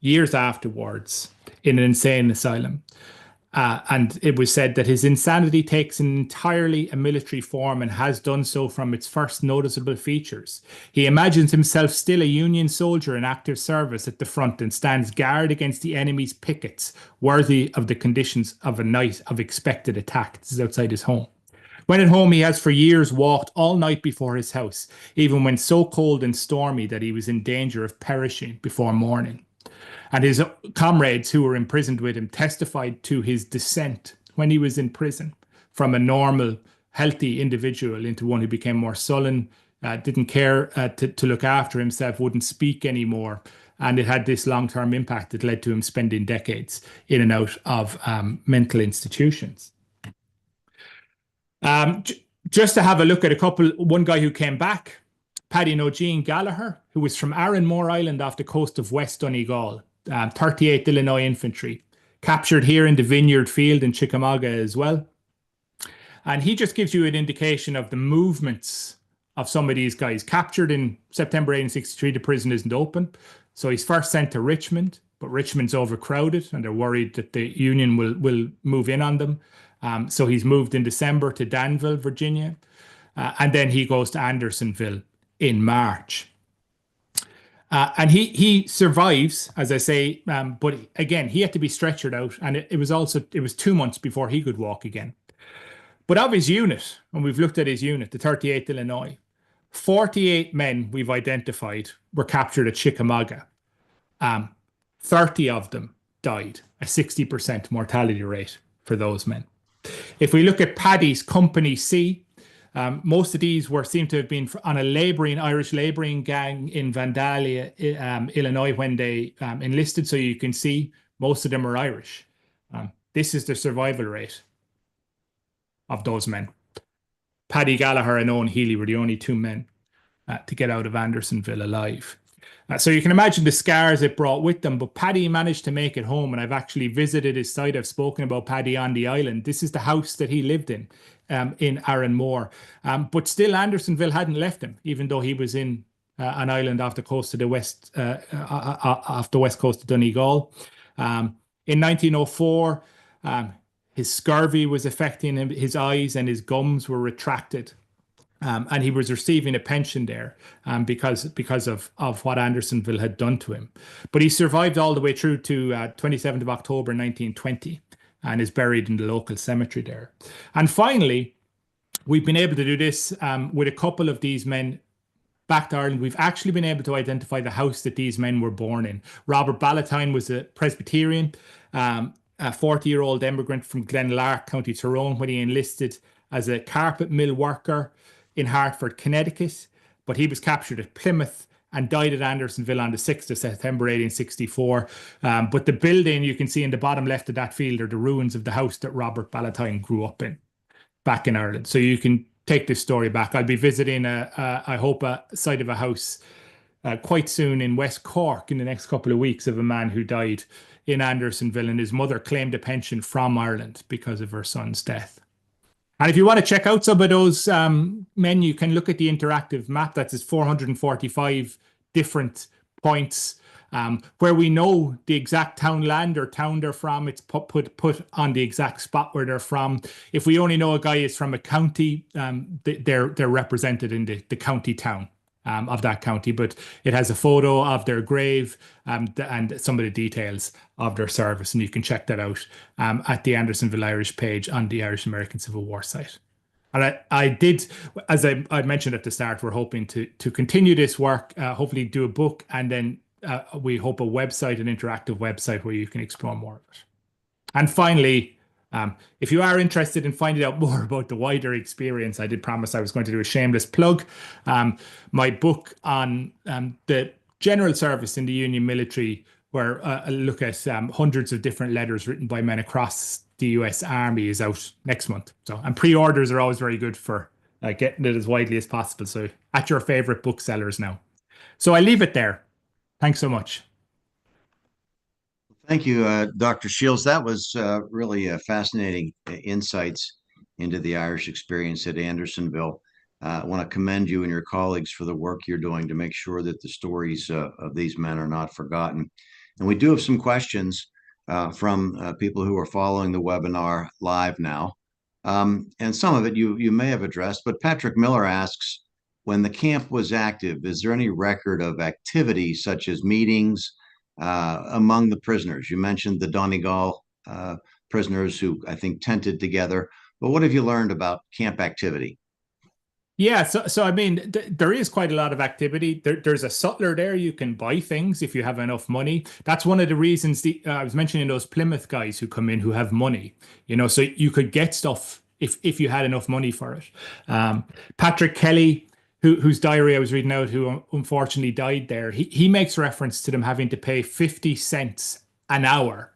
years afterwards in an insane asylum. And it was said that his insanity takes entirely a military form and has done so from its first noticeable features. He imagines himself still a Union soldier in active service at the front and stands guard against the enemy's pickets, worthy of the conditions of a night of expected attack. This is outside his home. When at home, he has for years walked all night before his house, even when so cold and stormy that he was in danger of perishing before morning. And his comrades who were imprisoned with him testified to his descent when he was in prison from a normal, healthy individual into one who became more sullen, didn't care to look after himself, wouldn't speak anymore. And it had this long-term impact that led to him spending decades in and out of mental institutions. Just to have a look at one guy who came back, Paddy Eugene Gallagher, who was from Arranmore Island off the coast of West Donegal. 38th Illinois Infantry, captured here in the Vineyard Field in Chickamauga as well. And he just gives you an indication of the movements of some of these guys. Captured in September 1863, the prison isn't open. So he's first sent to Richmond, but Richmond's overcrowded and they're worried that the Union will move in on them. So he's moved in December to Danville, Virginia. And then he goes to Andersonville in March. And he survives, as I say, but again, he had to be stretchered out, and it was 2 months before he could walk again. But of his unit, and we've looked at his unit, the 38th Illinois, 48 men we've identified were captured at Chickamauga. 30 of them died, a 60% mortality rate for those men. If we look at Paddy's Company C, most of these seem to have been on a Irish labouring gang in Vandalia, Illinois, when they enlisted. So you can see most of them are Irish. This is the survival rate of those men. Paddy Gallagher and Owen Healy were the only two men to get out of Andersonville alive. So you can imagine the scars it brought with them, but Paddy managed to make it home, and I've actually visited his site. I've spoken about Paddy on the island. This is the house that he lived in An Mór. But still, Andersonville hadn't left him, even though he was in an island off the coast of the west, off the west coast of Donegal. In 1904, his scurvy was affecting him. His eyes and his gums were retracted. And he was receiving a pension there because of what Andersonville had done to him. But he survived all the way through to 27th of October 1920 and is buried in the local cemetery there. And finally, we've been able to do this with a couple of these men back to Ireland. We've actually been able to identify the house that these men were born in. Robert Ballantyne was a Presbyterian, a 40-year-old immigrant from Glenlark, County Tyrone, when he enlisted as a carpet mill worker in Hartford, Connecticut, but he was captured at Plymouth and died at Andersonville on the 6th of September 1864. But the building you can see in the bottom left of that field are the ruins of the house that Robert Ballantyne grew up in back in Ireland. So you can take this story back. I'll be visiting, I hope, a site of a house quite soon in West Cork in the next couple of weeks of a man who died in Andersonville, and his mother claimed a pension from Ireland because of her son's death. And if you want to check out some of those men, you can look at the interactive map. That's 445 different points where we know the exact townland or town they're from. It's put on the exact spot where they're from. If we only know a guy is from a county, they're represented in the county town of that county. But it has a photo of their grave and some of the details of their service, and you can check that out at the Andersonville Irish page on the Irish American Civil War site. And I did, as I mentioned at the start, we're hoping to continue this work, hopefully do a book, and then we hope a website, an interactive website where you can explore more of it. And finally, if you are interested in finding out more about the wider experience, I did promise I was going to do a shameless plug. My book on the general service in the Union military, where I look at hundreds of different letters written by men across the US Army, is out next month. And pre-orders are always very good for getting it as widely as possible. So at your favorite booksellers now. So I leave it there. Thanks so much. Thank you, Dr. Shiels. That was really fascinating insights into the Irish experience at Andersonville. I want to commend you and your colleagues for the work you're doing to make sure that the stories of these men are not forgotten. And we do have some questions from people who are following the webinar live now. And some of it you may have addressed, but Patrick Miller asks, when the camp was active, is there any record of activity such as meetings among the prisoners? You mentioned the Donegal prisoners who I think tented together, but what have you learned about camp activity? Yeah, so I mean, there is quite a lot of activity. There's a sutler there. You can buy things if you have enough money. That's one of the reasons I was mentioning those Plymouth guys who come in who have money, so you could get stuff if you had enough money for it. Patrick Kelly, whose diary I was reading out, who unfortunately died there, he makes reference to them having to pay 50 cents an hour,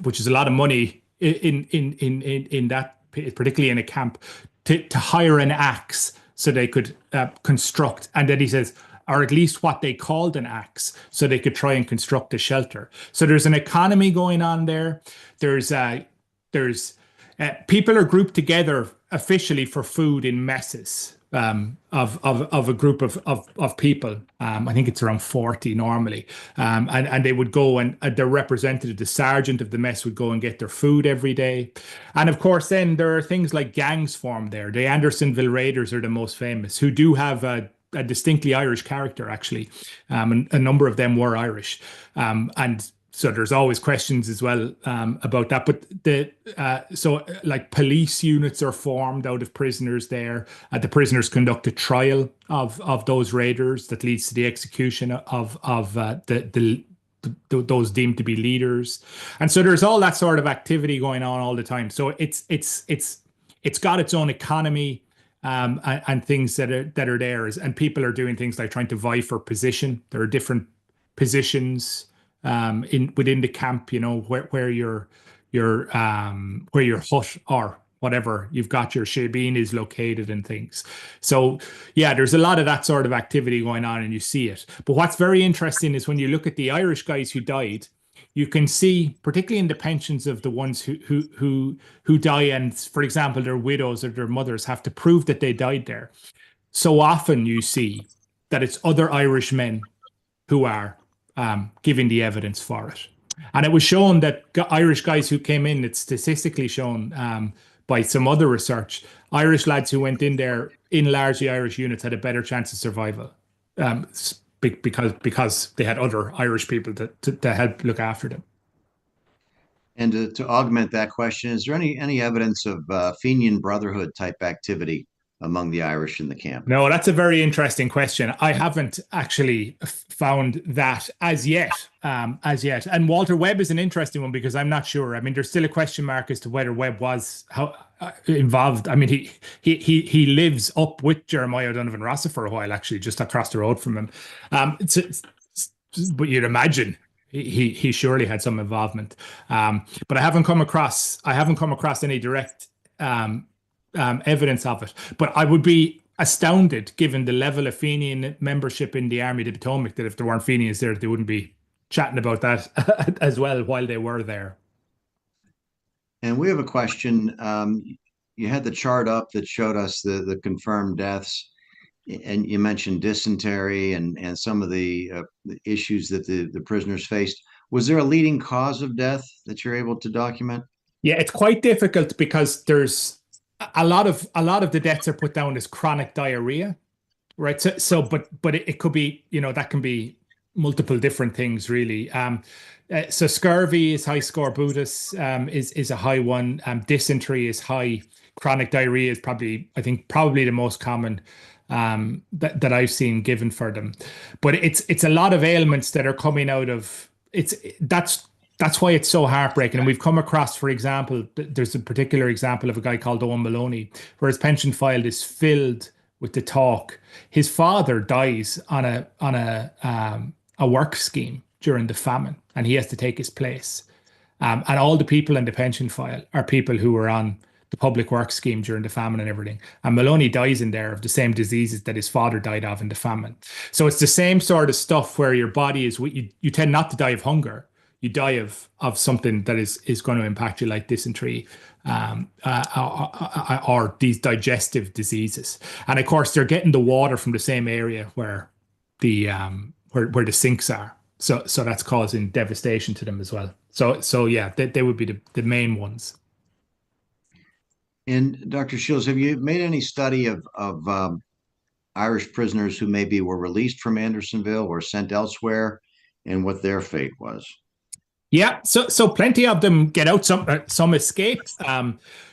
which is a lot of money in that, particularly in a camp, to hire an axe so they could construct, and then he says, or at least what they called an axe, so they could try and construct a shelter. So there's an economy going on there. There's people are grouped together officially for food in messes of a group of people. I think it's around 40 normally, and they would go, and their representative, the sergeant of the mess, would go and get their food every day. And of course, then there are things like gangs formed there. The Andersonville Raiders are the most famous, who do have a distinctly Irish character, actually. And a number of them were Irish. And so there's always questions as well about that. But like police units are formed out of prisoners there. The prisoners conduct a trial of those raiders that leads to the execution of those deemed to be leaders. And so there's all that sort of activity going on all the time. So it's got its own economy and things that are there. And people are doing things like trying to vie for position. There are different positions within the camp, where your hut or whatever you've got your shebeen is located and things. So yeah, there's a lot of that sort of activity going on, and you see it. But what's very interesting is when you look at the Irish guys who died, you can see, particularly in the pensions of the ones who die, and for example, their widows or their mothers have to prove that they died there. So often you see that it's other Irish men who are giving the evidence for it. And it was shown that Irish guys who came in, it's statistically shown by some other research, Irish lads who went in there in largely Irish units had a better chance of survival because they had other Irish people to help look after them. And to augment that question, is there any evidence of Fenian Brotherhood type activity among the Irish in the camp? No, that's a very interesting question. I haven't actually found that as yet. And Walter Webb is an interesting one because I'm not sure. I mean, there's still a question mark as to whether Webb was involved. I mean, he lives up with Jeremiah O'Donovan Rossa for a while, actually, just across the road from him. But you'd imagine he surely had some involvement. But I haven't come across any direct evidence of it. But I would be astounded, given the level of Fenian membership in the Army of the Potomac, that if there weren't Fenians there, they wouldn't be chatting about that as well while they were there. And we have a question. You had the chart up that showed us the confirmed deaths, and you mentioned dysentery and some of the issues that the prisoners faced. Was there a leading cause of death that you're able to document? Yeah, it's quite difficult because there's a lot of the deaths are put down as chronic diarrhea, right? But it could be, that can be multiple different things, really. So scurvy is high, scorbutus is a high one. Dysentery is high. Chronic diarrhea is probably the most common that I've seen given for them. But it's a lot of ailments that are coming out of that's why it's so heartbreaking. And we've come across, for example, there's a particular example of a guy called Owen Maloney, where his pension file is filled with the talk. His father dies on a work scheme during the famine, and he has to take his place. And all the people in the pension file are people who were on the public works scheme during the famine and everything. And Maloney dies in there of the same diseases that his father died of in the famine. So it's the same sort of stuff where your body is, you tend not to die of hunger. You die of something that is going to impact you, like dysentery or these digestive diseases. And of course, they're getting the water from the same area where the sinks are. So that's causing devastation to them as well. So yeah, they would be the main ones. And Dr. Shiels, have you made any study of Irish prisoners who maybe were released from Andersonville or sent elsewhere, and what their fate was? Yeah, so plenty of them get out. Some escape.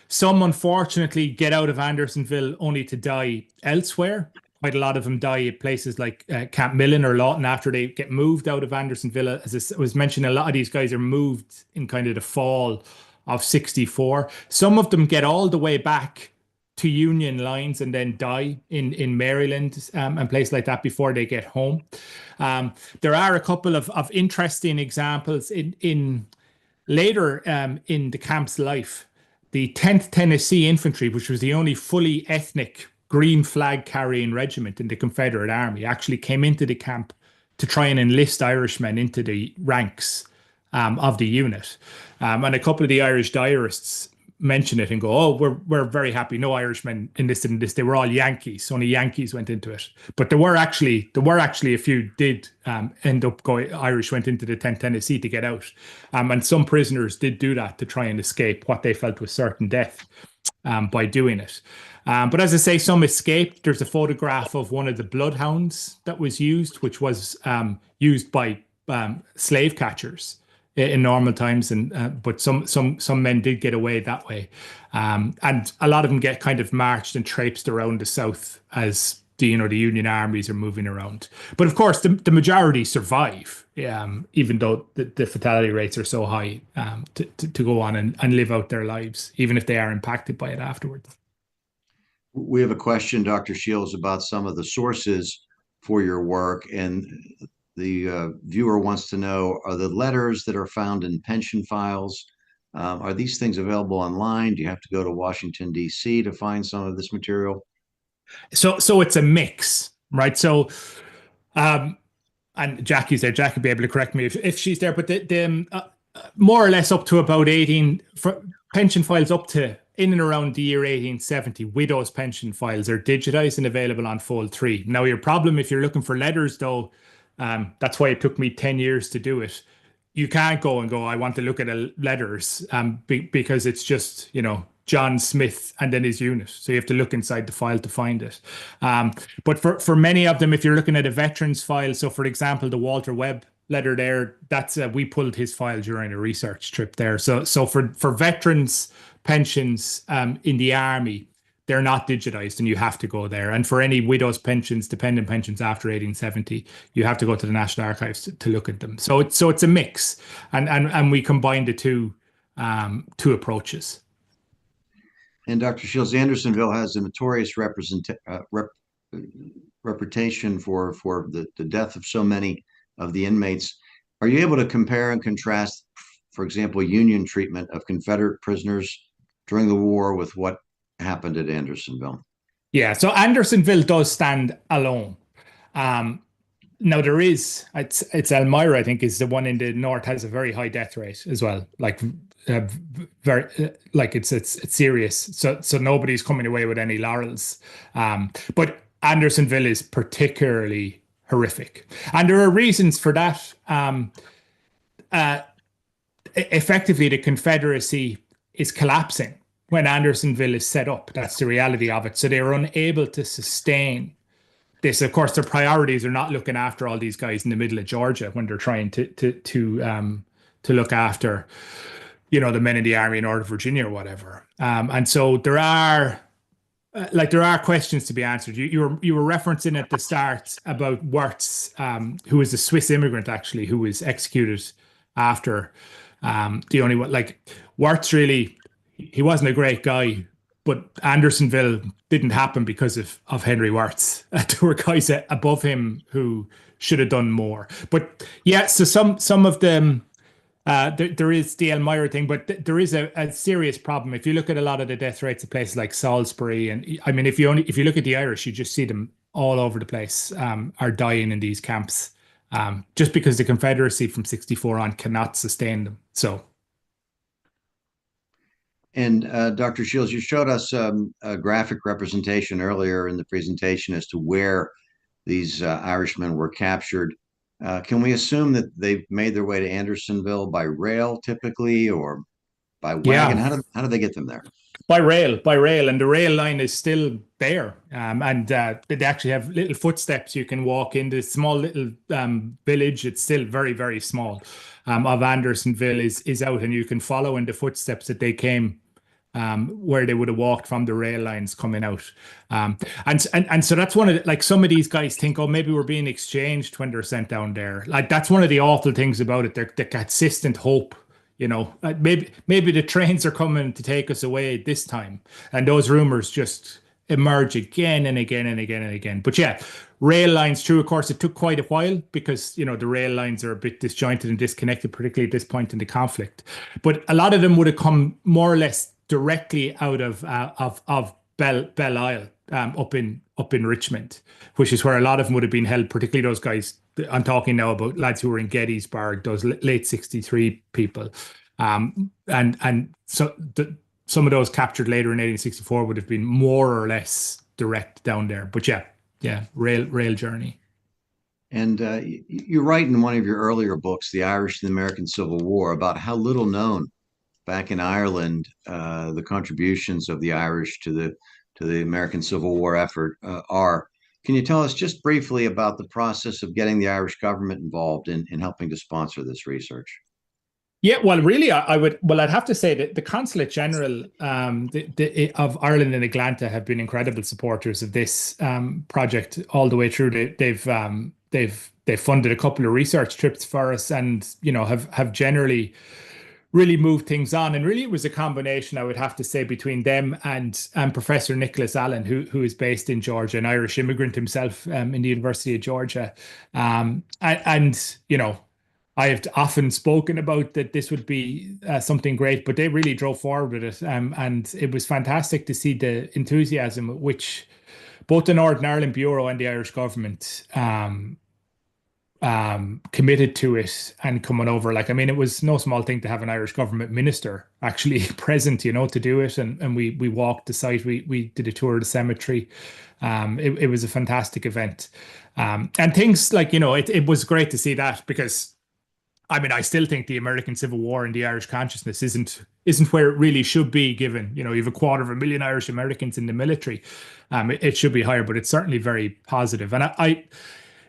Some unfortunately get out of Andersonville only to die elsewhere. Quite a lot of them die at places like Camp Millen or Lawton after they get moved out of Andersonville. As I was mentioning, a lot of these guys are moved in kind of the fall of '64. Some of them get all the way back to Union lines and then die in Maryland and places like that before they get home. There are a couple of interesting examples in later in the camp's life. The 10th Tennessee Infantry, which was the only fully ethnic green flag carrying regiment in the Confederate Army, actually came into the camp to try and enlist Irishmen into the ranks of the unit. And a couple of the Irish diarists mention it and go, "Oh, we're very happy. No Irishmen enlisted in this. They were all Yankees. Only Yankees went into it." But there were actually a few did end up going. Irish went into the 10th Tennessee to get out, and some prisoners did do that to try and escape what they felt was certain death. by doing it. But as I say, some escaped. There's a photograph of one of the bloodhounds that was used, which was used by slave catchers in normal times, and but some men did get away that way, and a lot of them get kind of marched and traipsed around the south as the Union armies are moving around. But of course, the majority survive, even though the fatality rates are so high, to go on and live out their lives, even if they are impacted by it afterwards. We have a question, Dr. Shiels, about some of the sources for your work, and the viewer wants to know, are the letters that are found in pension files, are these things available online? Do you have to go to Washington, D.C. to find some of this material? So it's a mix, right? So, and Jackie's there. Jackie will be able to correct me if she's there. But more or less up to about 18 pension files up to in and around the year 1870. Widows' pension files are digitized and available on Fold 3. Now, your problem if you're looking for letters, though, that's why it took me 10 years to do it. You can't go, I want to look at letters, because it's just, John Smith and then his unit. So you have to look inside the file to find it. But for many of them, if you're looking at a veterans file, so for example, the Walter Webb letter there, that's we pulled his file during a research trip there. So for veterans pensions in the army, they're not digitized and you have to go there. And for any widows' pensions, dependent pensions after 1870, you have to go to the National Archives to look at them. So it's a mix, and we combine the two approaches. And Dr. Shiels, Andersonville has a notorious reputation for the death of so many of the inmates. Are you able to compare and contrast, for example, Union treatment of Confederate prisoners during the war with what happened at Andersonville? Yeah, so Andersonville does stand alone. Now there is, it's Elmira, I think, is the one in the north, has a very high death rate as well. Like very, like it's serious. So nobody's coming away with any laurels. But Andersonville is particularly horrific, and there are reasons for that. Effectively, the Confederacy is collapsing when Andersonville is set up. That's the reality of it. So they're unable to sustain this. Of course, their priorities are not looking after all these guys in the middle of Georgia when they're trying to look after, the men in the army in Northern Virginia or whatever. And so there are questions to be answered. You were referencing at the start about Wirtz, who was a Swiss immigrant actually, who was executed after the only one. Like Wirtz, really, he wasn't a great guy, but Andersonville didn't happen because of Henry Wirtz. There were guys above him who should have done more. But yeah, so some of them. There is the Elmira thing, but there is a serious problem. If you look at a lot of the death rates of places like Salisbury, and I mean, if you look at the Irish, you just see them all over the place, are dying in these camps, just because the Confederacy from 64 on cannot sustain them. So. And Dr. Shiels, you showed us a graphic representation earlier in the presentation as to where these Irishmen were captured. Can we assume that they've made their way to Andersonville by rail typically, or by wagon? Yeah. How do they get them there? By rail, and the rail line is still there. And they actually have little footsteps you can walk in. This small little village, it's still very, very small, of Andersonville is out, and you can follow in the footsteps that they came, where they would have walked from the rail lines coming out. And so that's one of the, like, some of these guys think, oh, maybe we're being exchanged when they're sent down there. Like, that's one of the awful things about it. The consistent hope, maybe the trains are coming to take us away this time. And those rumors just emerge again and again and again and again. But yeah, rail lines, true. Of course, it took quite a while because, the rail lines are a bit disjointed and disconnected, particularly at this point in the conflict. But a lot of them would have come more or less directly out of Belle Isle, up in Richmond, which is where a lot of them would have been held, particularly those guys. I'm talking now about lads who were in Gettysburg, those late 63 people. And so some of those captured later in 1864 would have been more or less direct down there. But yeah, rail journey. And you write in one of your earlier books, The Irish and the American Civil War, about how little known back in Ireland, the contributions of the Irish to the American Civil War effort are. Can you tell us just briefly about the process of getting the Irish government involved in helping to sponsor this research? Yeah, well, really, I would. Well, I'd have to say that the Consulate General of Ireland in Atlanta have been incredible supporters of this project all the way through. They've funded a couple of research trips for us, and have generally really moved things on. And really, it was a combination, I would have to say, between them and Professor Nicholas Allen, who is based in Georgia, an Irish immigrant himself, in the University of Georgia, and I have often spoken about that this would be something great, but they really drove forward with it. And it was fantastic to see the enthusiasm with which both the Northern Ireland Bureau and the Irish government committed to it and coming over. Like, I mean, it was no small thing to have an Irish government minister actually present, to do it. And we walked the site, we did a tour of the cemetery. It was a fantastic event. And things like, it was great to see that, because I mean, I still think the American Civil War and the Irish consciousness isn't where it really should be, given, you have 250,000 Irish Americans in the military. It should be higher, but it's certainly very positive. And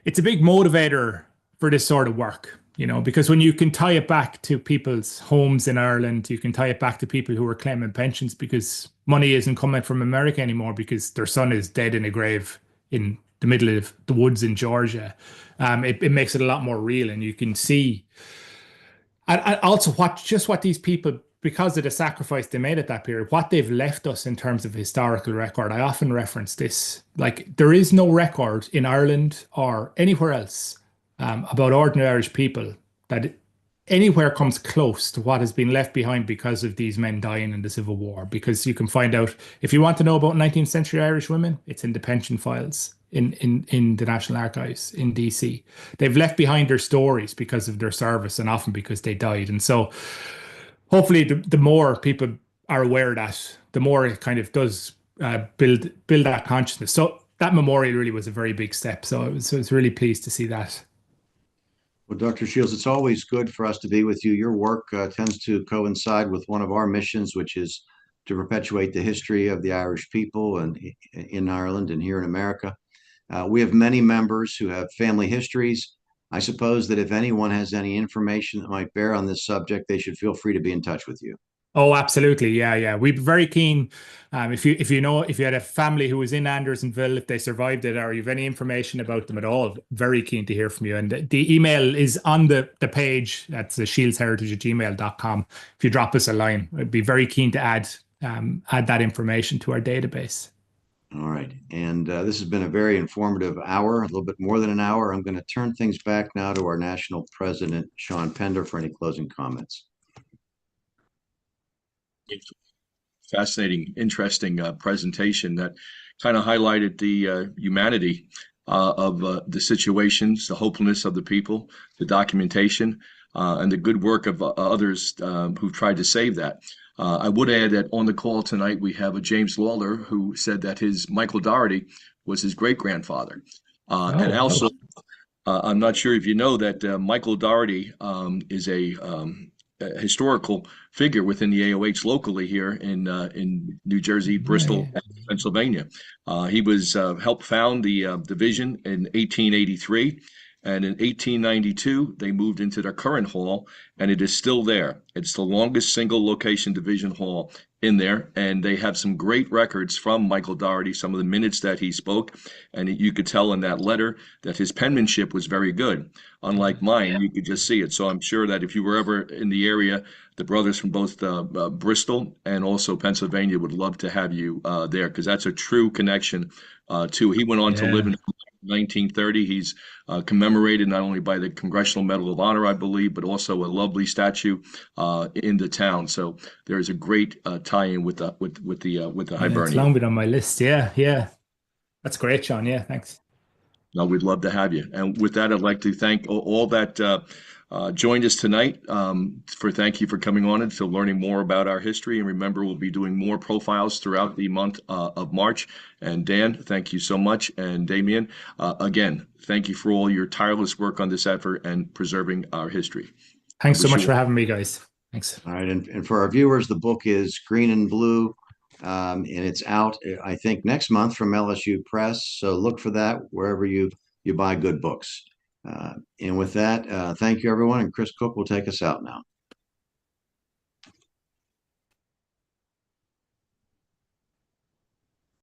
it's a big motivator for this sort of work, because when you can tie it back to people's homes in Ireland, you can tie it back to people who are claiming pensions because money isn't coming from America anymore because their son is dead in a grave in the middle of the woods in Georgia. It makes it a lot more real, and you can see, and also what these people, because of the sacrifice they made at that period, what they've left us in terms of historical record. I often reference this, like, there is no record in Ireland or anywhere else about ordinary Irish people that anywhere comes close to what has been left behind because of these men dying in the Civil War. Because you can find out, if you want to know about 19th century Irish women, it's in the pension files in the National Archives in DC. They've left behind their stories because of their service and often because they died. And so hopefully the more people are aware of that, the more it kind of does build that consciousness. So that memorial really was a very big step. So I was really pleased to see that. Well, Dr. Shiels, it's always good for us to be with you. Your work tends to coincide with one of our missions, which is to perpetuate the history of the Irish people and in Ireland and here in America. We have many members who have family histories. I suppose that if anyone has any information that might bear on this subject, they should feel free to be in touch with you. Oh, absolutely. Yeah. We'd be very keen. If you had a family who was in Andersonville, if they survived it, or you have any information about them at all, very keen to hear from you. And the email is on the page. That's the shielsheritage@gmail.com. If you drop us a line, I'd be very keen to add that information to our database. All right. And this has been a very informative hour, a little bit more than an hour. I'm going to turn things back now to our national president, Sean Pender, for any closing comments. Fascinating, interesting presentation that kind of highlighted the humanity of the situations, the hopefulness of the people, the documentation, and the good work of others who've tried to save that. I would add that on the call tonight, we have a James Lawler who said that his Michael Dougherty was his great-grandfather. And also, I'm not sure if you know that Michael Dougherty is a historical figure within the AOH locally here in New Jersey, Bristol, and Pennsylvania. He was helped found the division in 1883. And in 1892, they moved into their current hall, and it is still there. It's the longest single location division hall in there, and they have some great records from Michael Dougherty, some of the minutes that he spoke, and you could tell in that letter that his penmanship was very good. Unlike mine, you could just see it. So I'm sure that if you were ever in the area, the brothers from both Bristol and also Pennsylvania would love to have you there, because that's a true connection too. He went on to live in 1930. He's commemorated not only by the Congressional Medal of Honor, I believe, but also a lovely statue in the town. So there is a great tie-in with the Hibernian. It's long been on my list. Yeah. That's great, Sean. Yeah, thanks. No, we'd love to have you. And with that, I'd like to thank all that joined us tonight. Thank you for coming on and for learning more about our history. And remember, we'll be doing more profiles throughout the month of March. And Dan, thank you so much. And Damian, again, thank you for all your tireless work on this effort and preserving our history. Thanks so much for having me, guys. Thanks. All right, and for our viewers, the book is Green and Blue, and it's out, I think, next month from LSU Press. So look for that wherever you buy good books. And with that, thank you, everyone. And Chris Cook will take us out now.